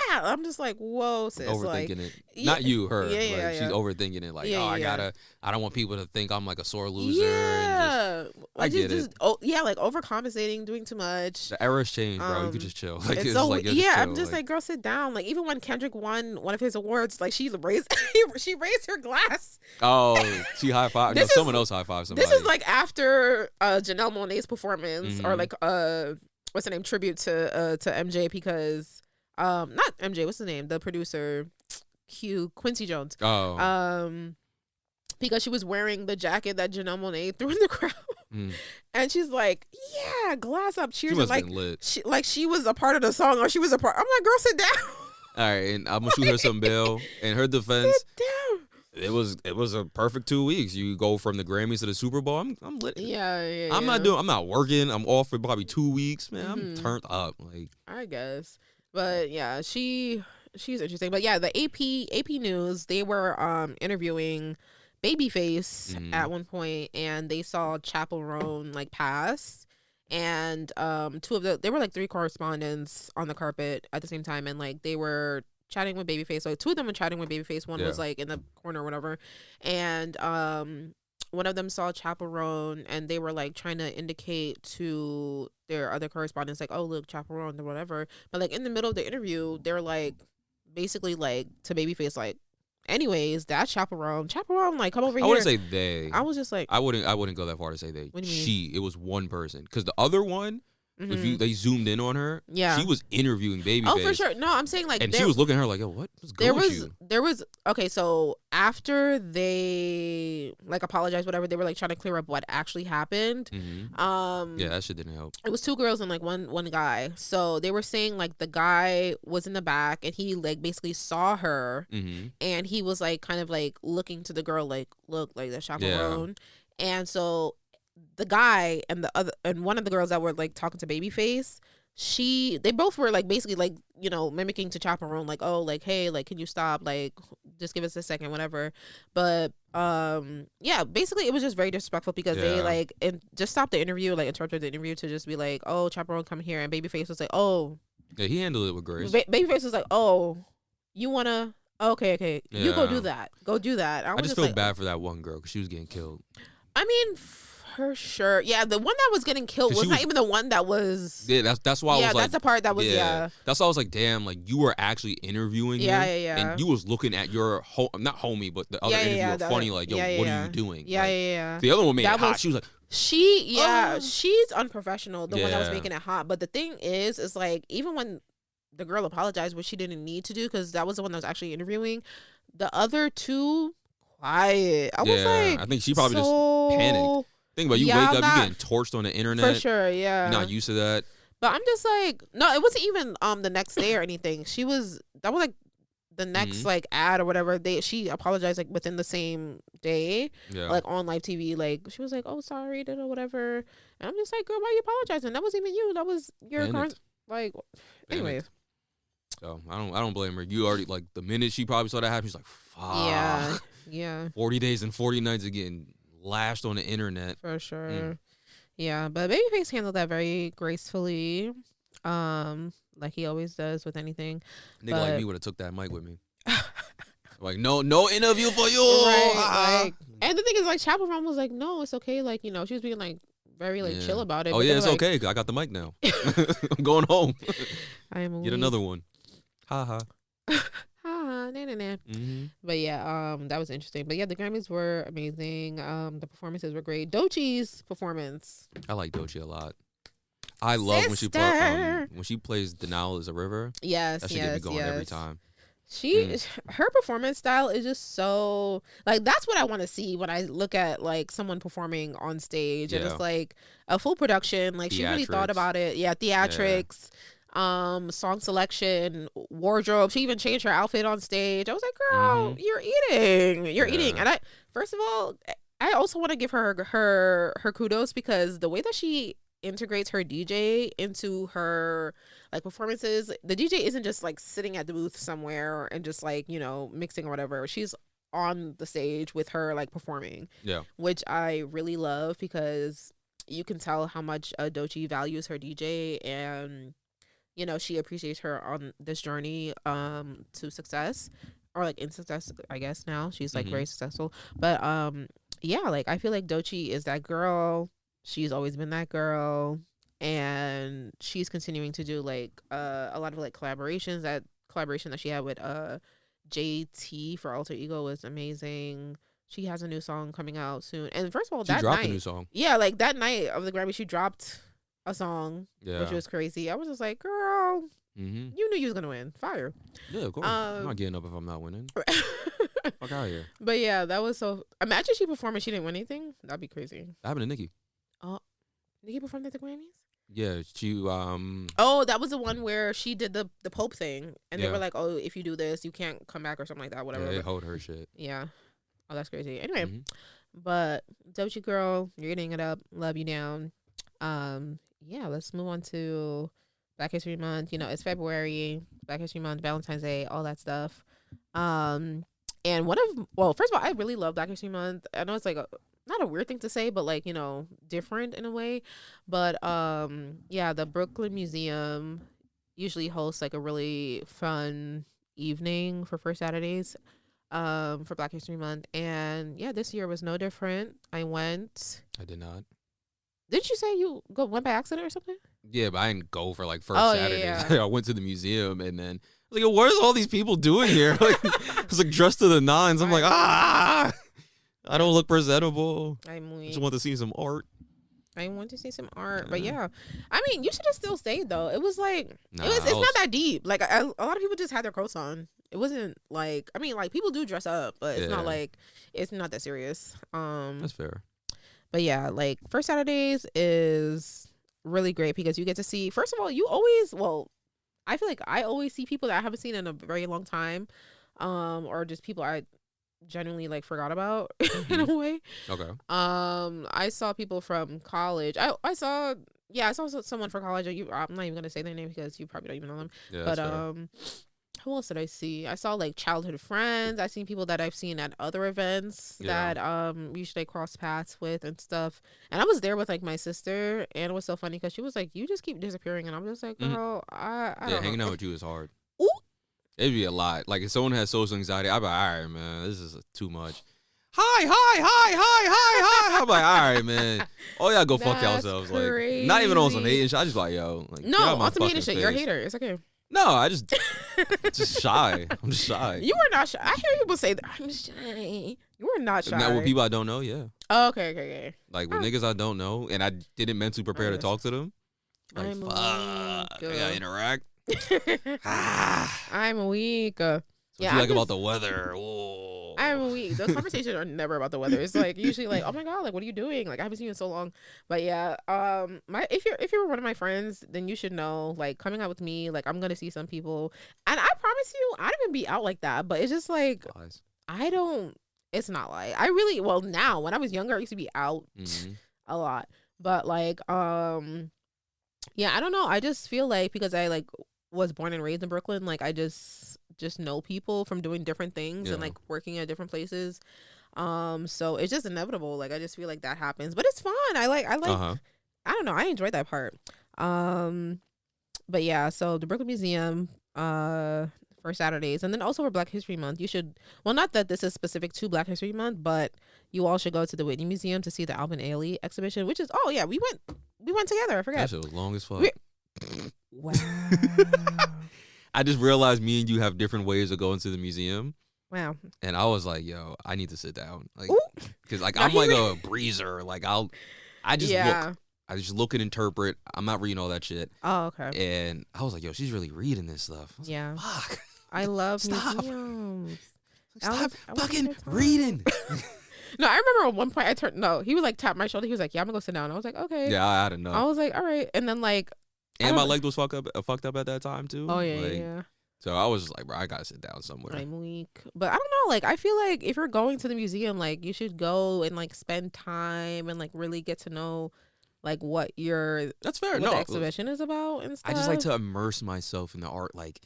yeah. I'm just like, whoa, sis. Overthinking Like, it. yeah, Not you, her. yeah, like, yeah, she's yeah. overthinking it. Like, Yeah, oh, yeah, I don't want people to think I'm like a sore loser. And yeah. I get it. Oh, yeah, like overcompensating, doing too much. the era's changed, bro. You could just chill. Like, It's so like, just yeah. chill. I'm just like, girl, sit down. Like, even when Kendrick won one of his awards, like she raised her glass. oh, she high five. No, This is- someone else high five somebody. This is like after Janelle Monáe's performance, or Mhm. like what's the name, tribute to MJ, because not MJ, what's the name, the producer, Quincy Jones, Oh. because she was wearing the jacket that Janelle Monáe threw in the crowd. Mm. And she's like, yeah, glass up, cheers. She must And have like been lit. she was a part of the song, or she was a part. I'm like, girl, sit down. All right, and I'm gonna shoot her some bail. In her defense, Sit down. it was a perfect 2 weeks. You go from the Grammys to the Super Bowl. I'm lit. Yeah. I'm not working. I'm off for probably 2 weeks. Man, I'm Mhm. turned up. Like, I guess. But yeah, she's interesting. But yeah, the AP News, they were interviewing Babyface Mhm. at one point, and they saw Chaperone like pass, and they were like three correspondents on the carpet at the same time, and like they were chatting with Babyface. Like two of them were chatting with Babyface. One was Yeah. like in the corner or whatever, and one of them saw Chaperone, and they were like trying to indicate to their other correspondents, like, oh, look, Chaperone or whatever. But like in the middle of the interview, they're like basically like to Babyface, like, anyways, that's Chaperone, like, come over I here. wouldn't say they. I was just like, I wouldn't go that far to say they. What do you mean? She. It was one person. Because the other one, mhm. they zoomed in on her. Yeah. She was interviewing Babyface. Oh, for sure. No, I'm saying like And she was looking at her like, yo, what's going with you? there was okay, so after they like apologized, whatever, they were like trying to clear up what actually happened. Mm-hmm. Yeah, that shit didn't help. It was two girls and like one guy. So they were saying like the guy was in the back and he like basically saw her, Mm-hmm. and he was like kind of like looking to the girl like, look, like the chaperone. And so the guy and one of the girls that were like talking to Babyface, they both were like basically like, you know, mimicking to chaperone, like, oh, like, hey, like, can you stop, like, just give us a second, whatever. But yeah, basically it was just very disrespectful because they like just stopped the interview, like interrupted the interview to just be like, oh, chaperone, come here. And Babyface was like, oh, Yeah, he handled it with grace. Babyface was like, oh, you wanna, okay, you go Yeah. do that. I was just feel like, bad for that one girl because she was getting killed. I mean, for sure. Yeah, the one that was getting killed 'Cause was she not was- even the one that was. Yeah, that's why I was like, that's the part that was. Yeah. That's why I was like, damn, like you were actually interviewing Yeah, him, yeah. and you was looking at your not homie, but the other Yeah, yeah, interviewer the funny, other- like, yo, yeah, what yeah. are you doing? Yeah, Like, yeah. The other one made That it hot. was- She was like, She's unprofessional. The one that was Yeah. making it hot. But the thing is like, even when the girl apologized, which she didn't need to do, because that was the one that was actually interviewing, the other two, quiet. I was like, I think she probably just so panicked. Think about it, you Yeah, wake I'm up, not- you getting torched on the internet. For sure, yeah. You're not used to that. But I'm just like, no, it wasn't even the next day or anything. That was like the next Mhm. like ad or whatever. She apologized like within the same day, Yeah. like on live TV. Like she was like, oh, sorry, or whatever. And I'm just like, girl, why are you apologizing? That wasn't even you. That was your Panicked. current. Like, anyways. So I don't blame her. You already like the minute she probably saw that happen, she's like, fuck. Yeah, 40 days and 40 nights of getting lashed on the internet. for sure. Yeah, but Babyface handled that very gracefully, like he always does with anything. Nigga like me would have took that mic with me. Like, no interview for you. Right, like, and the thing is, like, Chaperone was like, no, it's okay. Like, you know, she was being like very like chill about it. Oh but yeah, they it's were, like, okay. I got the mic now. I'm going home. I am Get another one. Ha ha. nah. Mm-hmm. But yeah, that was interesting. But yeah, the Grammys were amazing. The performances were great. Doechie's performance. I like Doechii a lot. I love when she plays Denali as a river. Yes, That should get me going every time. Her performance style is just so like, that's what I want to see when I look at like someone performing on stage. And Yeah. it's like a full production. Like she really thought Theatrics. about it. Yeah, theatrics, song selection, wardrobe. She even changed her outfit on stage. I was like, girl, you're eating. And first of all, I also want to give her kudos because the way that she integrates her DJ into her like performances. The DJ isn't just like sitting at the booth somewhere and just like, you know, mixing or whatever. She's on the stage with her like performing. Yeah. Which I really love because you can tell how much Doechii values her DJ, and you know, she appreciates her on this journey to success, or like in success, I guess. Now she's like very successful. But yeah, like I feel like Doechii is that girl. She's always been that girl, and she's continuing to do like a lot of like collaborations. That collaboration that she had with JT for Alter Ego was amazing. She has a new song coming out soon. And first of all, She that dropped night, a new song. yeah, like that night of the Grammy, she dropped a song, Yeah. which was crazy. I was just like, girl, you knew you was gonna win. Fire. Yeah, of course. I'm not getting up if I'm not winning. Fuck out of here. But yeah, that was so. Imagine she performed and she didn't win anything. That'd be crazy. That happened to Nicki. Nicki performed at the Grammys? Yeah, she Oh, that was the one where she did the Pope thing, and they Yeah. were like, "Oh, if you do this, you can't come back" or something like that. Whatever. Yeah, they hold her shit. Yeah. Oh, that's crazy. Anyway, Mhm. but Doechii girl, you're getting it up. Love you down. Yeah, let's move on to Black History Month. You know, it's February, Black History Month, Valentine's Day, all that stuff. And first of all, I really love Black History Month. I know it's like not a weird thing to say, but like, you know, different in a way. But yeah, the Brooklyn Museum usually hosts like a really fun evening for first Saturdays for Black History Month. And yeah, this year was no different. I went. I did not. Didn't you say you went by accident or something? Yeah, but I didn't go for like first Oh, Saturdays. yeah. I went to the museum and then I was like, what is all these people doing here? Like, I was like dressed to the nines. I'm like, I don't look presentable. I just want to see some art. I want to see some art, but yeah, I mean, you should have still stayed though. It was like it's not that deep. Like a lot of people just had their coats on. It wasn't like, I mean, like people do dress up, but it's not like, it's not that serious. That's fair. But yeah, like first Saturdays is really great because you get to see. First of all, I feel like I always see people that I haven't seen in a very long time, or just people I genuinely like forgot about in a way. Okay. I saw people from college. I saw someone from college. I'm not even gonna say their name because you probably don't even know them. Yeah, but that's fair. who else did I see? I saw like childhood friends. I seen people that I've seen at other events that usually I cross paths with and stuff. And I was there with like my sister, and it was so funny because she was like, "You just keep disappearing," and I'm just like, "Girl, I don't hanging know." out with you is hard. Ooh. It'd be a lot. Like if someone has social anxiety, I'd be like, all right, man, this is too much. Hi. I'm like, all right, man. Oh yeah, go fuck That's yourselves. Like, not even on some hating shit. I just like, yo, like, No, get out my on some hating fucking shit. You're a face. hater. It's okay. No, I just shy. I'm just shy. You are not shy. I hear people say that. I'm shy. You are not shy. Now with people I don't know, yeah. Oh, okay. Like with niggas I don't know, and I didn't mentally prepare to talk to them. Like, I'm fuck, I gotta interact. I'm weak. What you like about the weather? Whoa. I'm weak. Those conversations are never about the weather. It's like usually like, oh my god, like what are you doing? Like I haven't seen you in so long. But yeah, if you're one of my friends, then you should know, like coming out with me, like I'm gonna see some people, and I promise you, I don't even be out like that. But it's just like Lies. I don't. It's not like I really. Well, now when I was younger, I used to be out a lot. But like yeah, I don't know. I just feel like because I like was born and raised in Brooklyn, like I just know people from doing different things and like working at different places. So it's just inevitable. Like I just feel like that happens, but it's fun. I like I don't know. I enjoy that part. But yeah, so the Brooklyn Museum for Saturdays, and then also for Black History Month, you should, well, not that this is specific to Black History Month, but you all should go to the Whitney Museum to see the Alvin Ailey exhibition, which is, oh yeah, we went together. I forgot. That shit was long as fuck. Wow. I just realized me and you have different ways of going to the museum. Wow. And I was like, yo, I need to sit down. Like, because like Now I'm like a breezer. Like I just look. I just look and interpret. I'm not reading all that shit. Oh, okay. And I was like, yo, she's really reading this stuff. I was like, fuck. I love Stop. museums. Stop fucking reading. No, I remember at one point he would like tap my shoulder. He was like, yeah, I'm gonna go sit down. I was like, okay. Yeah, I had enough. I was like, all right. And then like, and my leg was fucked up at that time too. Oh yeah, like, yeah. So I was just like, bro, I gotta sit down somewhere. I'm weak, but I don't know. Like, I feel like if you're going to the museum, like you should go and like spend time and like really get to know like what That's fair. what No, the exhibition is about and stuff. I just like to immerse myself in the art. Like,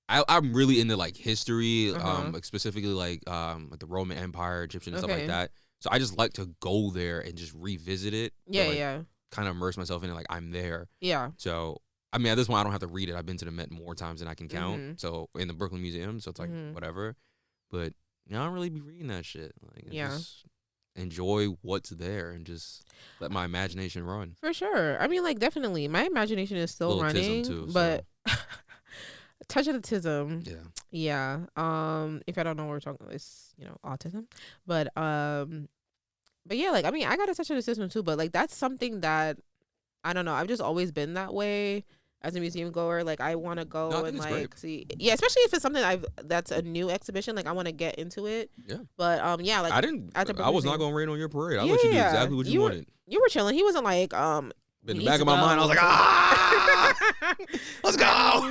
I'm really into like history, like specifically like the Roman Empire, Egyptian and stuff like that. So I just like to go there and just revisit it. Yeah, like, yeah. Kind of immerse myself in it, like I'm there. Yeah. So I mean, at this point, I don't have to read it. I've been to the Met more times than I can count. So in the Brooklyn Museum, so it's like whatever. But I don't really be reading that shit. Like, just enjoy what's there and just let my imagination run. For sure. I mean, like, definitely, my imagination is still running, too, but touch of autism. Yeah. If I don't know what we're talking about, it's autism. But yeah, like, I mean, I got a touch of autism too, but like that's something that I don't know. I've just always been that way. As a museum goer, like I want to go and like see, especially if it's something that's a new exhibition. Like I want to get into it. Yeah. But yeah, like I was not gonna rain on your parade. I let you do exactly what you wanted. You were chilling. He wasn't like In the back of my mind, I was like, let's go.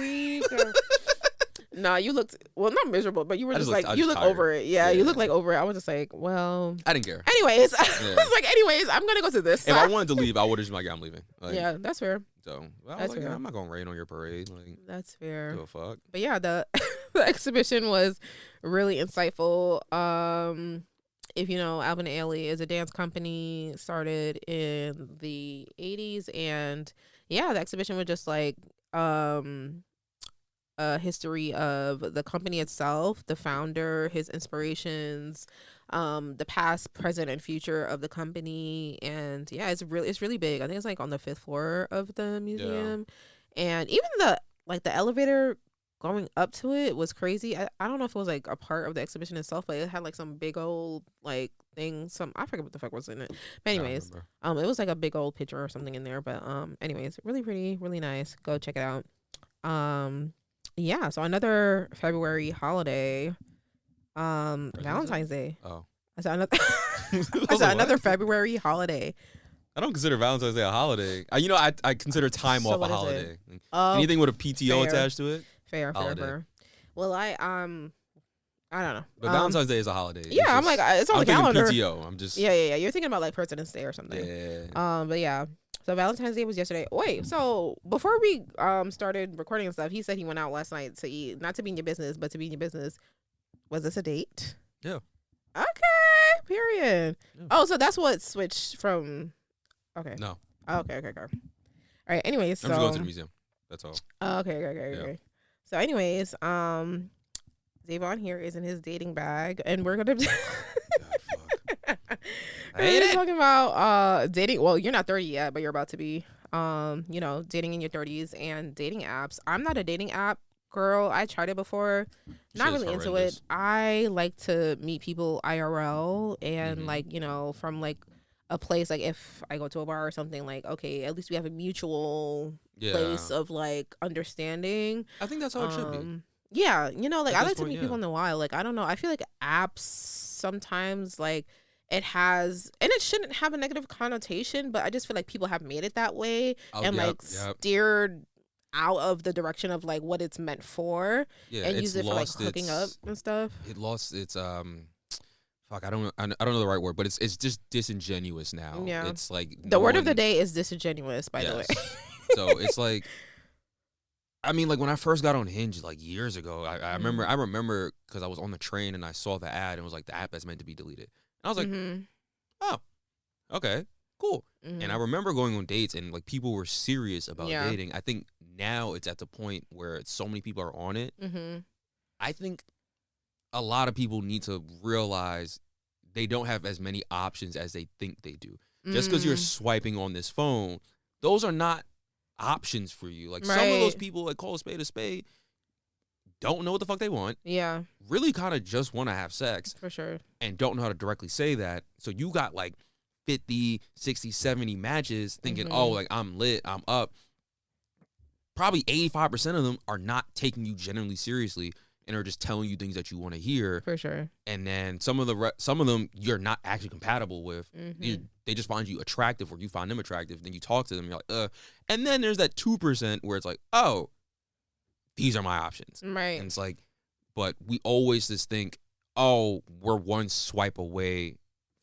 Nah, you looked not miserable, but you were you look over it. Yeah, you look like over it. I was just like, well, I didn't care. Anyways, I was like, anyways, I'm gonna go to this. If I wanted to leave, I would have just been like, I'm leaving. Like, yeah, that's fair. So I was like, I'm not gonna rain on your parade. Like, that's fair. Give a fuck. But yeah, the exhibition was really insightful. If you know, Alvin Ailey is a dance company started in the 80s, and yeah, the exhibition was just like a history of the company itself, the founder, his inspirations, the past, present, and future of the company. And yeah, it's really big. I think it's like on the 5th floor of the museum. And even the elevator going up to it was crazy. I don't know if it was like a part of the exhibition itself, but it had like some big old like thing, I forget what the fuck was in it. But anyways, it was like a big old picture or something in there. But anyways, really pretty, really nice. Go check it out. Yeah, so another February holiday, Valentine's Day. Oh. I said another February holiday. I don't consider Valentine's Day a holiday. I consider time off a holiday. Anything with a PTO attached to it. Fair. Well, I don't know. But Valentine's Day is a holiday. Yeah, I'm like it's on the calendar. PTO. I'm just. Yeah. You're thinking about like President's Day or something. Yeah. But yeah. So Valentine's Day was yesterday. Wait, so before we started recording and stuff, he said he went out last night to eat, not to be in your business, but to be in your business. Was this a date? Yeah. Okay. Period. Yeah. Oh, so that's what switched from. Okay. No. Okay. All right. Anyways, so I'm just going to the museum. That's all. Okay. So, anyways, Zavon here is in his dating bag, and we're gonna. We're talking about dating. Well, you're not 30 yet, but you're about to be. Dating in your 30s and dating apps. I'm not a dating app girl. I tried it before. Not really into it. I like to meet people IRL and from like a place, like if I go to a bar or something, like okay, at least we have a mutual place of like understanding. I think that's how it should be. Yeah, like I like to meet people in the wild. Like I don't know. I feel like apps sometimes like. It has, and it shouldn't have a negative connotation, but I just feel like people have made it that way steered out of the direction of like what it's meant for and use it for like hooking up and stuff. It lost its fuck. I don't know the right word, but it's just disingenuous now. Yeah, it's like the word of the day is disingenuous. By the way, so it's like. I mean, like when I first got on Hinge like years ago, I remember because I was on the train and I saw the ad and it was like the app that's meant to be deleted. I was like, oh, okay, cool. And I remember going on dates and like people were serious about dating. I think now it's at the point where so many people are on it. I think a lot of people need to realize they don't have as many options as they think they do. Just because you're swiping on this phone, those are not options for you. Like some of those people that call a spade don't know what the fuck they want. Yeah. Really kind of just want to have sex. For sure. And don't know how to directly say that. So you got like 50, 60, 70 matches thinking, oh, like I'm lit, I'm up. Probably 85% of them are not taking you genuinely seriously and are just telling you things that you want to hear. For sure. And then some of them you're not actually compatible with. They just find you attractive or you find them attractive. Then you talk to them, you're like, And then there's that 2% where it's like, oh, these are my options. Right. And it's like, but we always just think, oh, we're one swipe away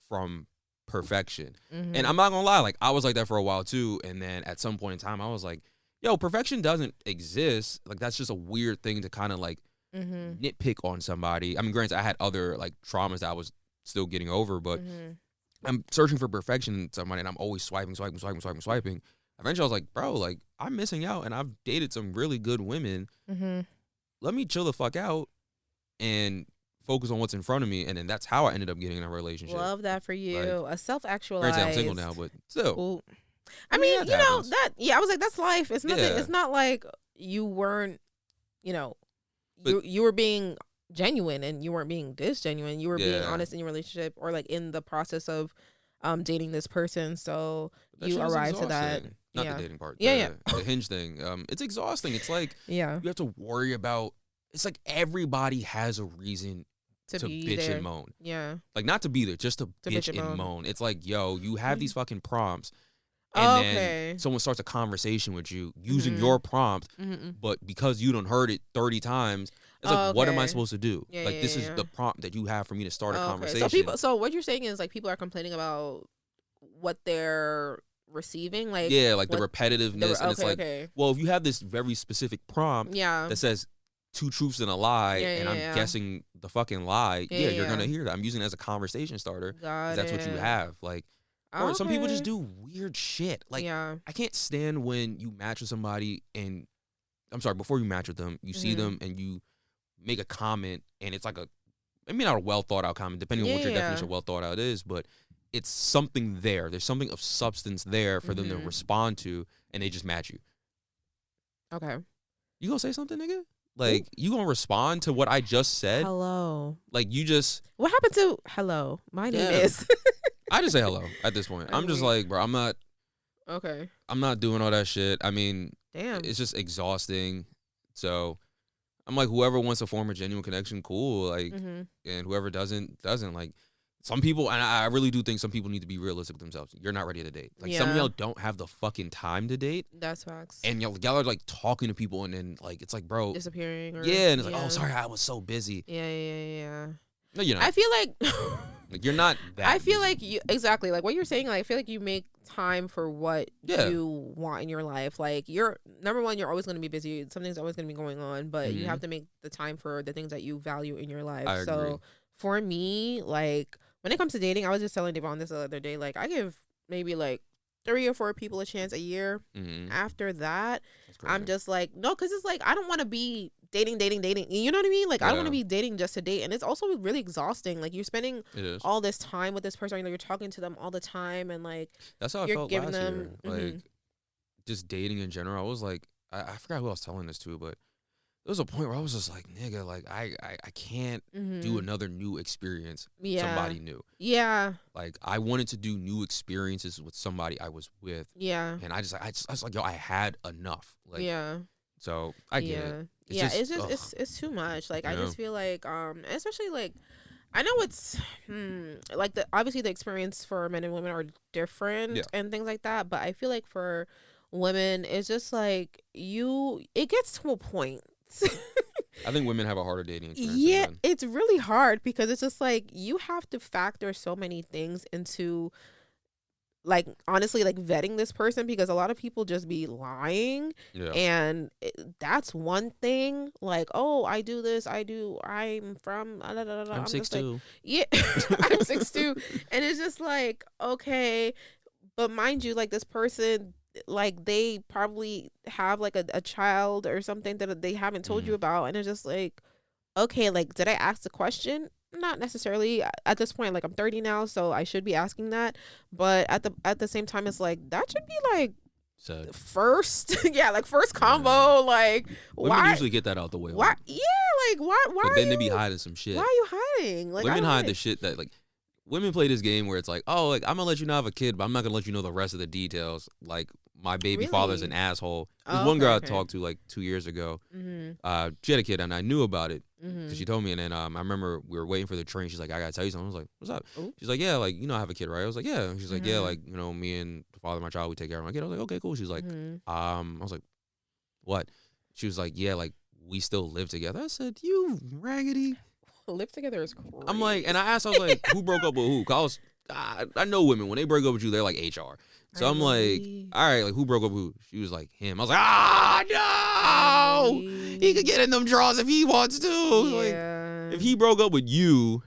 from perfection. Mm-hmm. And I'm not gonna lie, like I was like that for a while too. And then at some point in time, I was like, yo, perfection doesn't exist. Like that's just a weird thing to kind of like nitpick on somebody. I mean, granted, I had other like traumas that I was still getting over, but I'm searching for perfection in somebody, and I'm always swiping. Eventually, I was like, bro, like I'm missing out, and I've dated some really good women. Let me chill the fuck out and focus on what's in front of me, and then that's how I ended up getting in a relationship. Love that for you. Like, A self-actualized. Granted, I'm single now, but still. Ooh. I mean, you know, that, yeah, I was like, that's life. It's nothing. Yeah. It's not like you weren't, you know, you were being genuine and you weren't being disgenuine. You were being honest in your relationship or like in the process of dating this person. So you arrived to that. Not the dating part. Yeah, the hinge thing. It's exhausting. It's like you have to worry about. It's like everybody has a reason to bitch there. and moan. Yeah. Like not to be there, just to bitch and moan. It's like, yo, you have these fucking prompts. And then someone starts a conversation with you using your prompt, but because you done heard it 30 times, it's like, what am I supposed to do? Yeah, like, this is the prompt that you have for me to start a conversation. So what you're saying is like people are complaining about what they're receiving, like the repetitiveness, and it's like, well, if you have this very specific prompt that says 2 truths and a lie, and I'm guessing the fucking lie, you're gonna hear that. I'm using it as a conversation starter. That's what you have, like. Or some people just do weird shit. Like, I can't stand when you match with somebody and, I'm sorry, before you match with them, you see them and you make a comment and it's like maybe not a well thought out comment, depending on what your definition of well thought out is, but it's something there. There's something of substance there for them to respond to, and they just match you. Okay. You gonna say something, nigga? Like, you gonna respond to what I just said? Hello. Like, you just... What happened to hello? My name is... I just say hello at this point. I'm just like, bro, I'm not... Okay. I'm not doing all that shit. I mean... Damn. It's just exhausting. So, I'm like, whoever wants to form a genuine connection, cool. Like, and whoever doesn't. Like, some people... And I really do think some people need to be realistic with themselves. You're not ready to date. Like, some of y'all don't have the fucking time to date. That's facts. And y'all are, like, talking to people and then, like, it's like, bro... Disappearing. Or, and it's like, oh, sorry, I was so busy. Yeah. No, you're not. I feel like... Like, you're not that I feel busy. like you... Exactly. Like, what you're saying, like, I feel like you make time for what you want in your life. Like, you're... Number one, you're always going to be busy. Something's always going to be going on. But you have to make the time for the things that you value in your life. I agree. So, for me, like... When it comes to dating, I was just telling Devon this the other day. Like, I give maybe, like, 3 or 4 people a chance a year. After that, I'm just like... No, because it's like, I don't want to be... dating. You know what I mean? Like, I don't want to be dating just to date. And it's also really exhausting. Like, you're spending all this time with this person. You know, you're talking to them all the time. And, like, that's how I felt last year. Like, just dating in general. I was like, I forgot who I was telling this to, but there was a point where I was just like, nigga, like, I can't do another new experience with somebody new. Yeah. Like, I wanted to do new experiences with somebody I was with. Yeah. And I was like, yo, I had enough. Like, so I get it. It's just, it's too much. Like, I just feel like, especially like, I know it's like obviously the experience for men and women are different and things like that. But I feel like for women, it's just like it gets to a point. I think women have a harder dating experience. Yeah, it's really hard because it's just like you have to factor so many things into, like, honestly, like, vetting this person, because a lot of people just be lying. And that's one thing. Like, oh, I do this, I'm from I'm 6'2". Like, yeah. I'm 6'2". And it's just like, okay, but mind you, like, this person, like, they probably have like a child or something that they haven't told you about, and it's just like, okay, like, did I ask the question? Not necessarily at this point. Like, I'm 30 now, so I should be asking that. But at the same time, it's like, that should be like first, like, first combo. Like, women usually get that out the way. Why? Yeah, like, why? But then they be hiding some shit. Why are you hiding? Like, women hide the shit that, like, women play this game where it's like, oh, like, I'm gonna let you know I have a kid, but I'm not gonna let you know the rest of the details. Like, my baby father's an asshole. There's one girl I talked to like 2 years ago. She had a kid and I knew about it because she told me. And then I remember we were waiting for the train. She's like, I gotta tell you something. I was like, what's up? Ooh. She's like, yeah, like, you know, I have a kid, right? I was like, yeah. And she's like, yeah, like, you know, me and the father of my child, we take care of my kid. I was like, okay, cool. She's like, I was like, what? She was like, yeah, like, we still live together. I said, you raggedy. Live together is crazy. I'm like, and I asked, I was like, who broke up with who? 'Cause I know women when they break up with you, they're like HR. So I'm like, all right, like who broke up with who? She was like him. I was like, no, he could get in them drawers if he wants to. Yeah. Like if he broke up with you,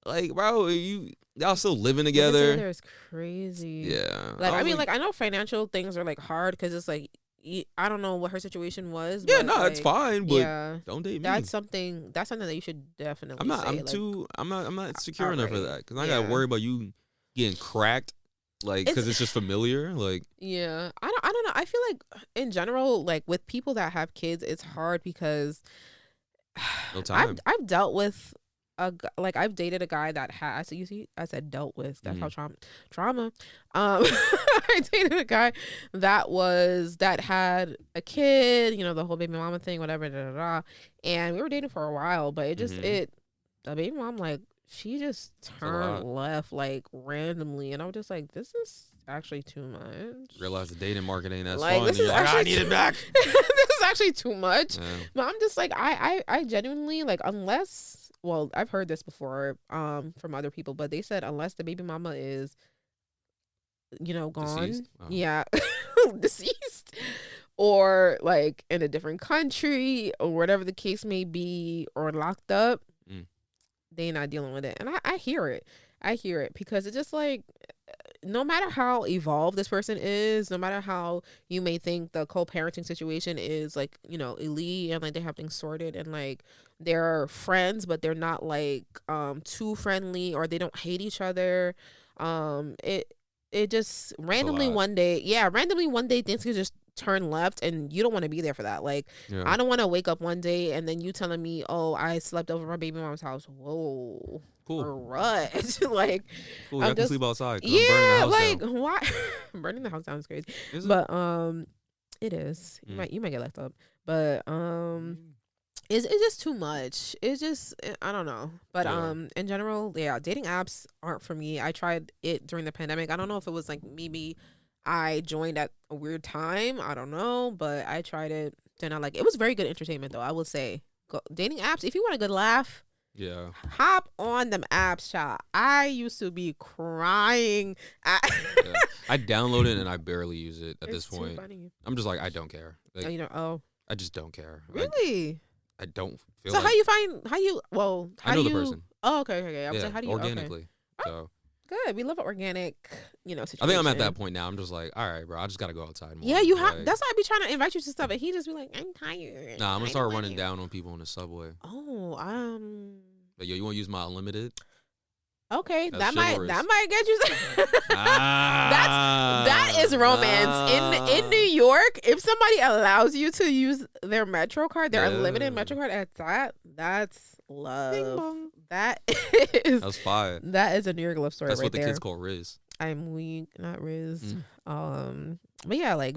like bro, y'all still living together. It's crazy. Yeah. Like I mean, like I know financial things are like hard because it's like I don't know what her situation was. Yeah, but, no, like, it's fine, but don't date me. That's something that you should definitely. I'm not. Say, I'm not secure enough for that because I gotta worry about you getting cracked, like because it's just familiar. Like yeah, I don't know. I feel like in general, like with people that have kids, it's hard because no time. I've dealt with. I've dated a guy that has. So you see, I said dealt with. That's how trauma. I dated a guy that had a kid. You know, the whole baby mama thing, whatever. And we were dating for a while, but it just the baby mom like she just turned left like randomly, and I was just like, this is actually too much. Realize the dating market ain't as like, fun. And you're like, I need it back. This is actually too much. Yeah. But I'm just like, I genuinely like unless. Well, I've heard this before from other people, but they said unless the baby mama is, you know, gone, deceased? Oh. Yeah, deceased, or like in a different country or whatever the case may be, or locked up, they're not dealing with it. And I hear it. I hear it because it's just like, no matter how evolved this person is, no matter how you may think the co-parenting situation is like, you know, elite and like they have things sorted and like they're friends, but they're not like too friendly or they don't hate each other. It just randomly one day things could just turn left and you don't want to be there for that. Like I don't want to wake up one day and then you telling me, oh, I slept over my baby mom's house. Whoa. Cool. Right. Like, cool. I can sleep outside. Yeah, I'm burning the house like down. why? Burning the house down is crazy. Is it? But it is. You might get left up. But it's just too much. It's just I don't know. But in general, yeah, dating apps aren't for me. I tried it during the pandemic. I don't know if it was like maybe I joined at a weird time. I don't know, but I tried it. Then I like it was very good entertainment though. I will say, dating apps. If you want a good laugh. Yeah, hop on them apps, child. I used to be crying. I download it and I barely use it at this point. Funny. I'm just like I don't care. Like, I just don't care. Really? Like, I don't feel. So like, how you? I know the person. Oh, okay. I was like, how do you organically? Okay. So. Good. We love an organic, situation. I think I'm at that point now. I'm just like, all right, bro. I just gotta go outside more. Yeah, you have. Like, that's why I be trying to invite you to stuff, and he just be like, I'm tired. Nah, I'm gonna start running down on people in the subway. Oh, like, yo, you want to use my unlimited? Okay, that might get you. That is romance in New York. If somebody allows you to use their Metro card, their unlimited Metro card at that's love. Ding bong. That's fire. That is a New York love story. That's right what the kids call Riz. I'm weak, not Riz. But yeah, like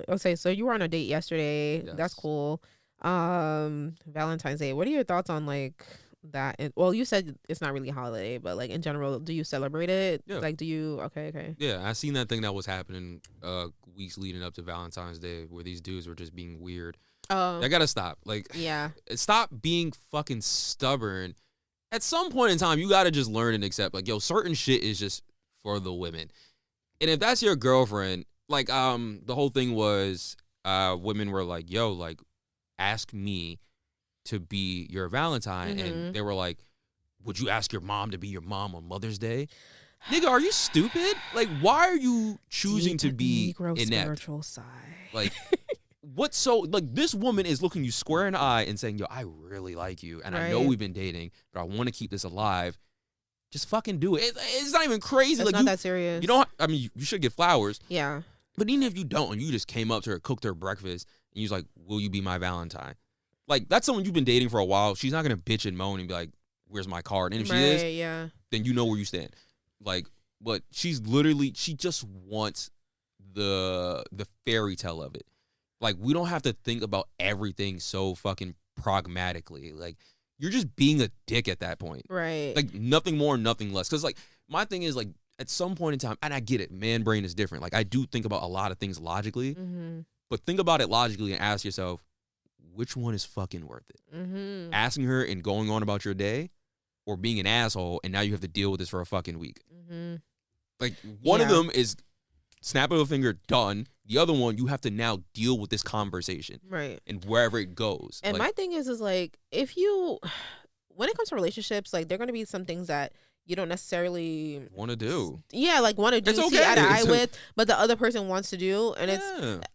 okay, so you were on a date yesterday. Yes. That's cool. Valentine's Day. What are your thoughts on like that? Well, you said it's not really a holiday, but like in general, do you celebrate it? Yeah. Like, do you? Okay. Yeah, I seen that thing that was happening weeks leading up to Valentine's Day, where these dudes were just being weird. I gotta stop. Like, stop being fucking stubborn. At some point in time, you gotta just learn and accept. Like, yo, certain shit is just for the women, and if that's your girlfriend, like, the whole thing was, women were like, yo, like, ask me to be your Valentine, and they were like, would you ask your mom to be your mom on Mother's Day? Nigga, are you stupid? Like, why are you choosing to be inept? Spiritual side. Like, what's so, like, this woman is looking you square in the eye and saying, yo, I really like you, and I know we've been dating, but I want to keep this alive. Just fucking do it. It's not even crazy. It's like, not that serious. You don't, I mean, you should get flowers. Yeah. But even if you don't, and you just came up to her, cooked her breakfast, and you was like, will you be my Valentine? Like, that's someone you've been dating for a while. She's not going to bitch and moan and be like, where's my card? And if she is, then you know where you stand. Like, but she's literally, she just wants the fairy tale of it. Like, we don't have to think about everything so fucking pragmatically. Like, you're just being a dick at that point. Right. Like, nothing more, nothing less. Because, like, my thing is, like, at some point in time, and I get it, man brain is different. Like, I do think about a lot of things logically, but think about it logically and ask yourself, which one is fucking worth it? Asking her and going on about your day, or being an asshole and now you have to deal with this for a fucking week. Like, one of them is snap of a finger, done. The other one, you have to now deal with this conversation. Right. And wherever it goes. And my thing is like, if you, when it comes to relationships, like, there are going to be some things that you don't necessarily want to do. Yeah, like want to do, see eye to eye with, but the other person wants to do. And it's,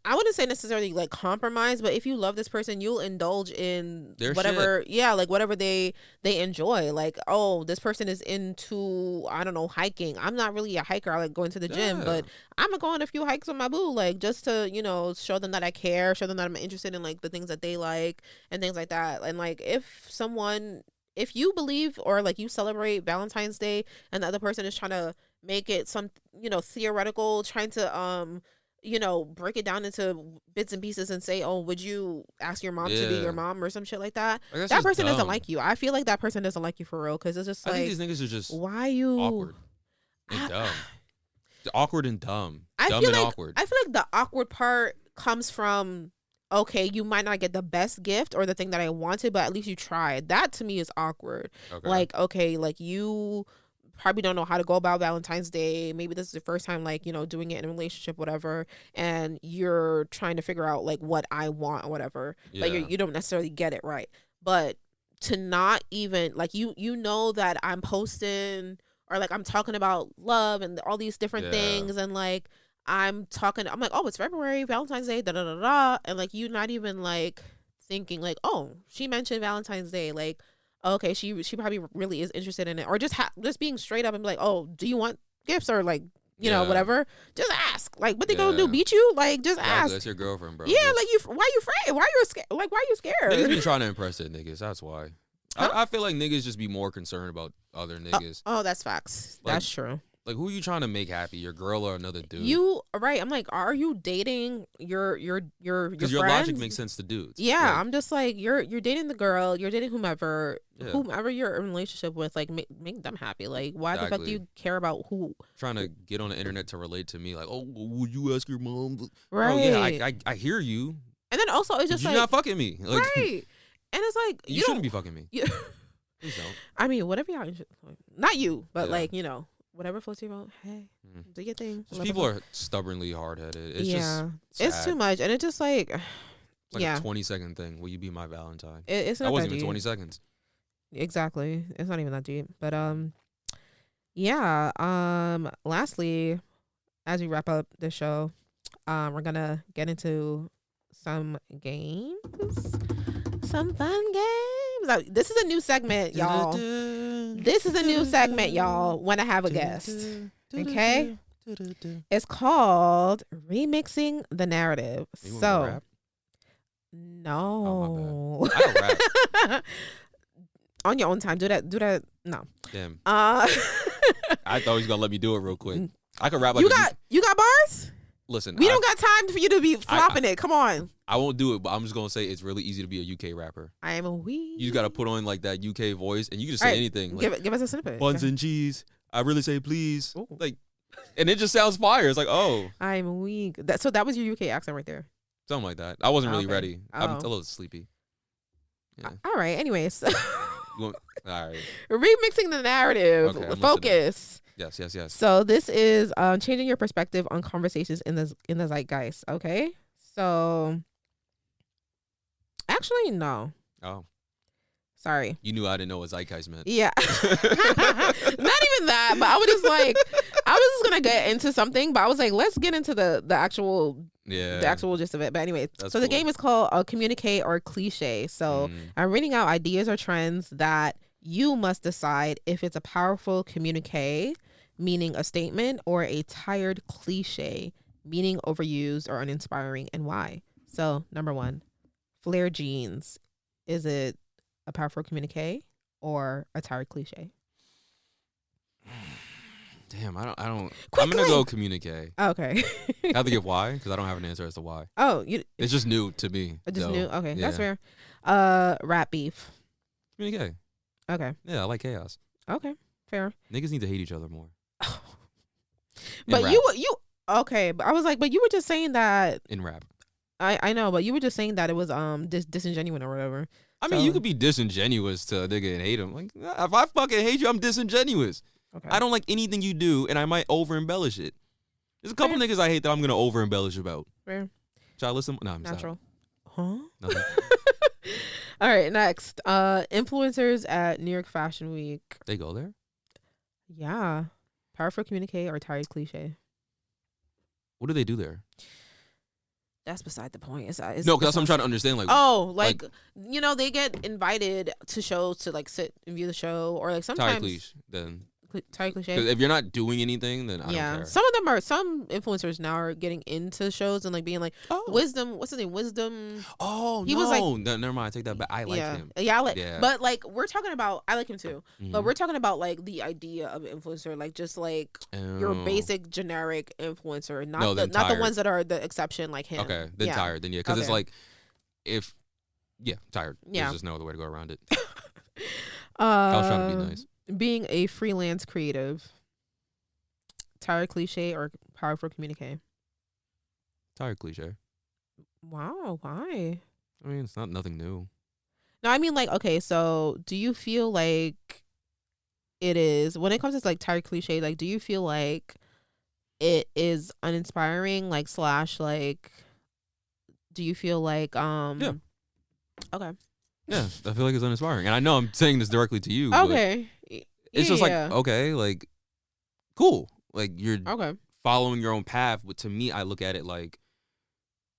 I wouldn't say necessarily like compromise, but if you love this person, you'll indulge in their whatever, shit. like whatever they enjoy. Like, oh, this person is into, I don't know, hiking. I'm not really a hiker. I like going to the gym, but I'm gonna go on a few hikes with my boo, like just to, you know, show them that I care, show them that I'm interested in like the things that they like and things like that. And like, if you believe or like you celebrate Valentine's Day and the other person is trying to make it some, you know, theoretical, trying to, you know, break it down into bits and pieces and say, oh, would you ask your mom to be your mom or some shit like that? That person doesn't like you. I feel like that person doesn't like you for real, because it's just like, I think these niggas are just why you awkward and dumb. Awkward and dumb. Dumb and awkward. I feel like the awkward part comes from, okay, you might not get the best gift or the thing that I wanted, but at least you tried. That to me is awkward. Okay. Like, okay, like you probably don't know how to go about Valentine's Day. Maybe this is the first time, like, you know, doing it in a relationship, whatever. And you're trying to figure out like what I want or whatever. Yeah. But you don't necessarily get it right. But to not even like, you know that I'm posting or like I'm talking about love and all these different things, and like I'm like, oh, it's February, Valentine's Day, da da da da, and like you not even like thinking like, oh, she mentioned Valentine's Day, like, okay, she probably really is interested in it, or just being straight up and be like, oh, do you want gifts, or like, you know, whatever, just ask, like, what they gonna do, beat you? Like, just ask. That's your girlfriend, bro. Yeah, like, why you afraid? Why you scared? Like, why you scared? Niggas be trying to impress that niggas. That's why. Huh? I feel like niggas just be more concerned about other niggas. Oh, that's facts. Like, that's true. Like, who are you trying to make happy? Your girl or another dude? You right? I'm like, are you dating your Because your logic makes sense to dudes. Yeah, like, I'm just like, you're dating the girl, you're dating whomever you're in a relationship with. Like, make them happy. Like, why the fuck do you care about who? Trying to get on the internet to relate to me, like, oh, would you ask your mom? Right? Oh yeah, I hear you. And then also it's just you're like, not fucking me, like, right? And it's like, you shouldn't be fucking me. Please don't. I mean, whatever y'all, not you, but like, you know, whatever floats your boat. Hey, do your thing. People are stubbornly hard headed. It's just sad. It's too much, and it's just like a 20-second thing. Will you be my Valentine? It's not that wasn't that even deep. 20 seconds. Exactly. It's not even that deep. But lastly, as we wrap up the show, we're gonna get into some games, some fun games. This is a new segment, y'all. This is a new segment, y'all, when I have a guest. Okay? It's called Remixing the Narrative. So, no. I don't rap. On your own time. Do that. No. Damn. I thought he was going to let me do it real quick. I could rap like You got bars? Listen, we don't got time for you to be flopping it. Come on. I won't do it, but I'm just gonna say it's really easy to be a UK rapper. I am a wee. You just gotta put on like that UK voice, and you can just say anything. Like, give us a snippet. Buns and cheese. I really say please. Ooh. Like, and it just sounds fire. It's like, oh, I'm weak. So that was your UK accent right there. Something like that. I wasn't really ready. I'm a little sleepy. Yeah. All right. Anyways. All right. Remixing the narrative. Okay, focus. Yes. So this is changing your perspective on conversations in the zeitgeist. Okay. So actually, no. Oh. Sorry. You knew I didn't know what zeitgeist meant. Yeah. Not even that, but I was just gonna get into something, but I was like, let's get into the actual gist of it. But anyway, so the game is called Communicate or Cliche. So I'm reading out ideas or trends that you must decide if it's a powerful communique, meaning a statement, or a tired cliche, meaning overused or uninspiring, and why. So, number 1, flare jeans. Is it a powerful communique or a tired cliche? Damn, I don't. Quickly. I'm gonna go communique. Okay. I have to give why, because I don't have an answer as to why. Oh, it's just new to me. Just new. Okay, that's fair. Rap beef. Communique. Okay. Yeah, I like chaos. Okay, fair. Niggas need to hate each other more. But you okay? But I was like, but you were just saying that in rap. I know, but you were just saying that it was disingenuous or whatever. I mean, you could be disingenuous to a nigga and hate him. Like, if I fucking hate you, I'm disingenuous. Okay. I don't like anything you do, and I might over embellish it. There's a couple niggas I hate that I'm gonna over embellish about. Fair. Should I listen? No, I'm Natural. Stop. Huh? Nothing. All right, next. Influencers at New York Fashion Week. They go there? Yeah. Powerful communique or tired cliche. What do they do there? That's beside the point. It's No, because that's what I'm trying to understand. Like, they get invited to shows to like sit and view the show, or like sometimes Tired cliche, then. Tired cliche. Because if you're not doing anything, then I don't care. Some influencers now are getting into shows and like being like Wisdom. What's his name? Wisdom. Oh, he no. Was like, no, never mind. I take that back. I like him. Yeah, but like we're talking about. I like him too. Mm-hmm. But we're talking about like the idea of influencer, like just like your basic generic influencer, not the ones that are the exception, like him. Okay, then tired. Then because it's like tired. Yeah, there's just no other way to go around it. I was trying to be nice. Being a freelance creative. Tired cliche or powerful communique? Tired cliche. Wow, why? I mean, it's not nothing new. No, I mean like, okay, so do you feel like it is, when it comes to like tired cliche, like do you feel like it is uninspiring, like / like do you feel like yeah. Okay. Yeah, I feel like it's uninspiring. And I know I'm saying this directly to you. Okay. It's just like, okay, like, cool. Like, you're following your own path. But to me, I look at it like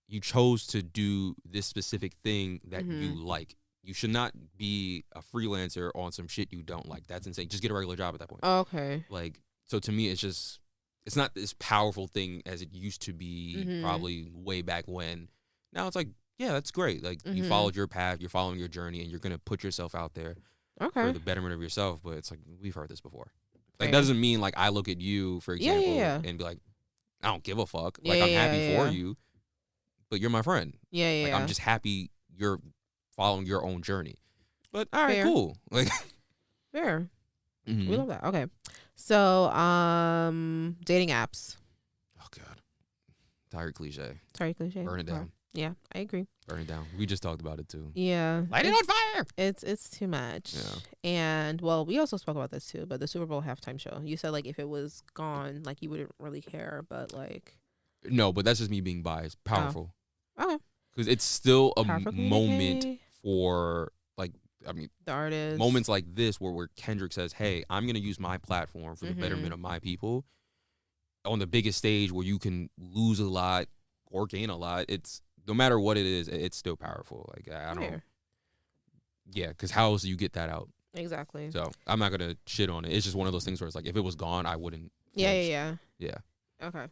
you chose to do this specific thing that you like. You should not be a freelancer on some shit you don't like. That's insane. Just get a regular job at that point. Okay. Like, so to me, it's not this powerful thing as it used to be probably way back when. Now it's like, yeah, that's great. Like, you followed your path, you're following your journey, and you're going to put yourself out there for the betterment of yourself. But it's like, we've heard this before. Like, that doesn't mean, like, I look at you, for example, and be like, I don't give a fuck. Like, I'm happy for you, but you're my friend. Like, I'm just happy you're following your own journey. But, all right, cool. Like, fair. We love that. Okay. So, dating apps. Oh, God. Tired cliche. Burn it down. Yeah, I agree. Burn it down. We just talked about it too. Yeah. Light it on fire. It's too much. Yeah. And well, we also spoke about this too, but the Super Bowl halftime show. You said like if it was gone, like you wouldn't really care, but like no, but that's just me being biased. Powerful. Oh. Okay. Because it's still a moment for like the artist. Moments like this where Kendrick says, "Hey, I'm gonna use my platform for the betterment of my people." On the biggest stage where you can lose a lot or gain a lot, it's no matter what it is, it's still powerful. Like I don't. Yeah, because how else do you get that out? Exactly. So I'm not gonna shit on it. It's just one of those things where it's like if it was gone, I wouldn't. Yeah. Yeah. Okay.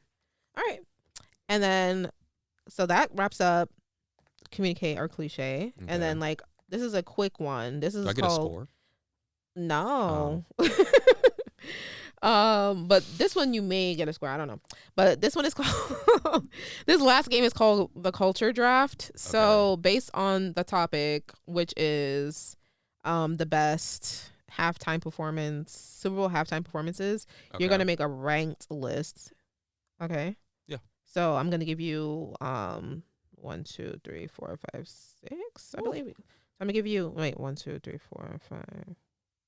All right. And then, so that wraps up communicate or cliche. Okay. And then like this is a quick one. This is do I get a score? No. But this one you may get a score. I don't know. But this one is called this last game is called the Culture Draft. So based on the topic, which is the best halftime performance, Super Bowl halftime performances, you're gonna make a ranked list. Okay. Yeah. So I'm gonna give you 1, 2, 3, 4, 5, 6. I believe. So I'm gonna give you 1, 2, 3, 4, 5.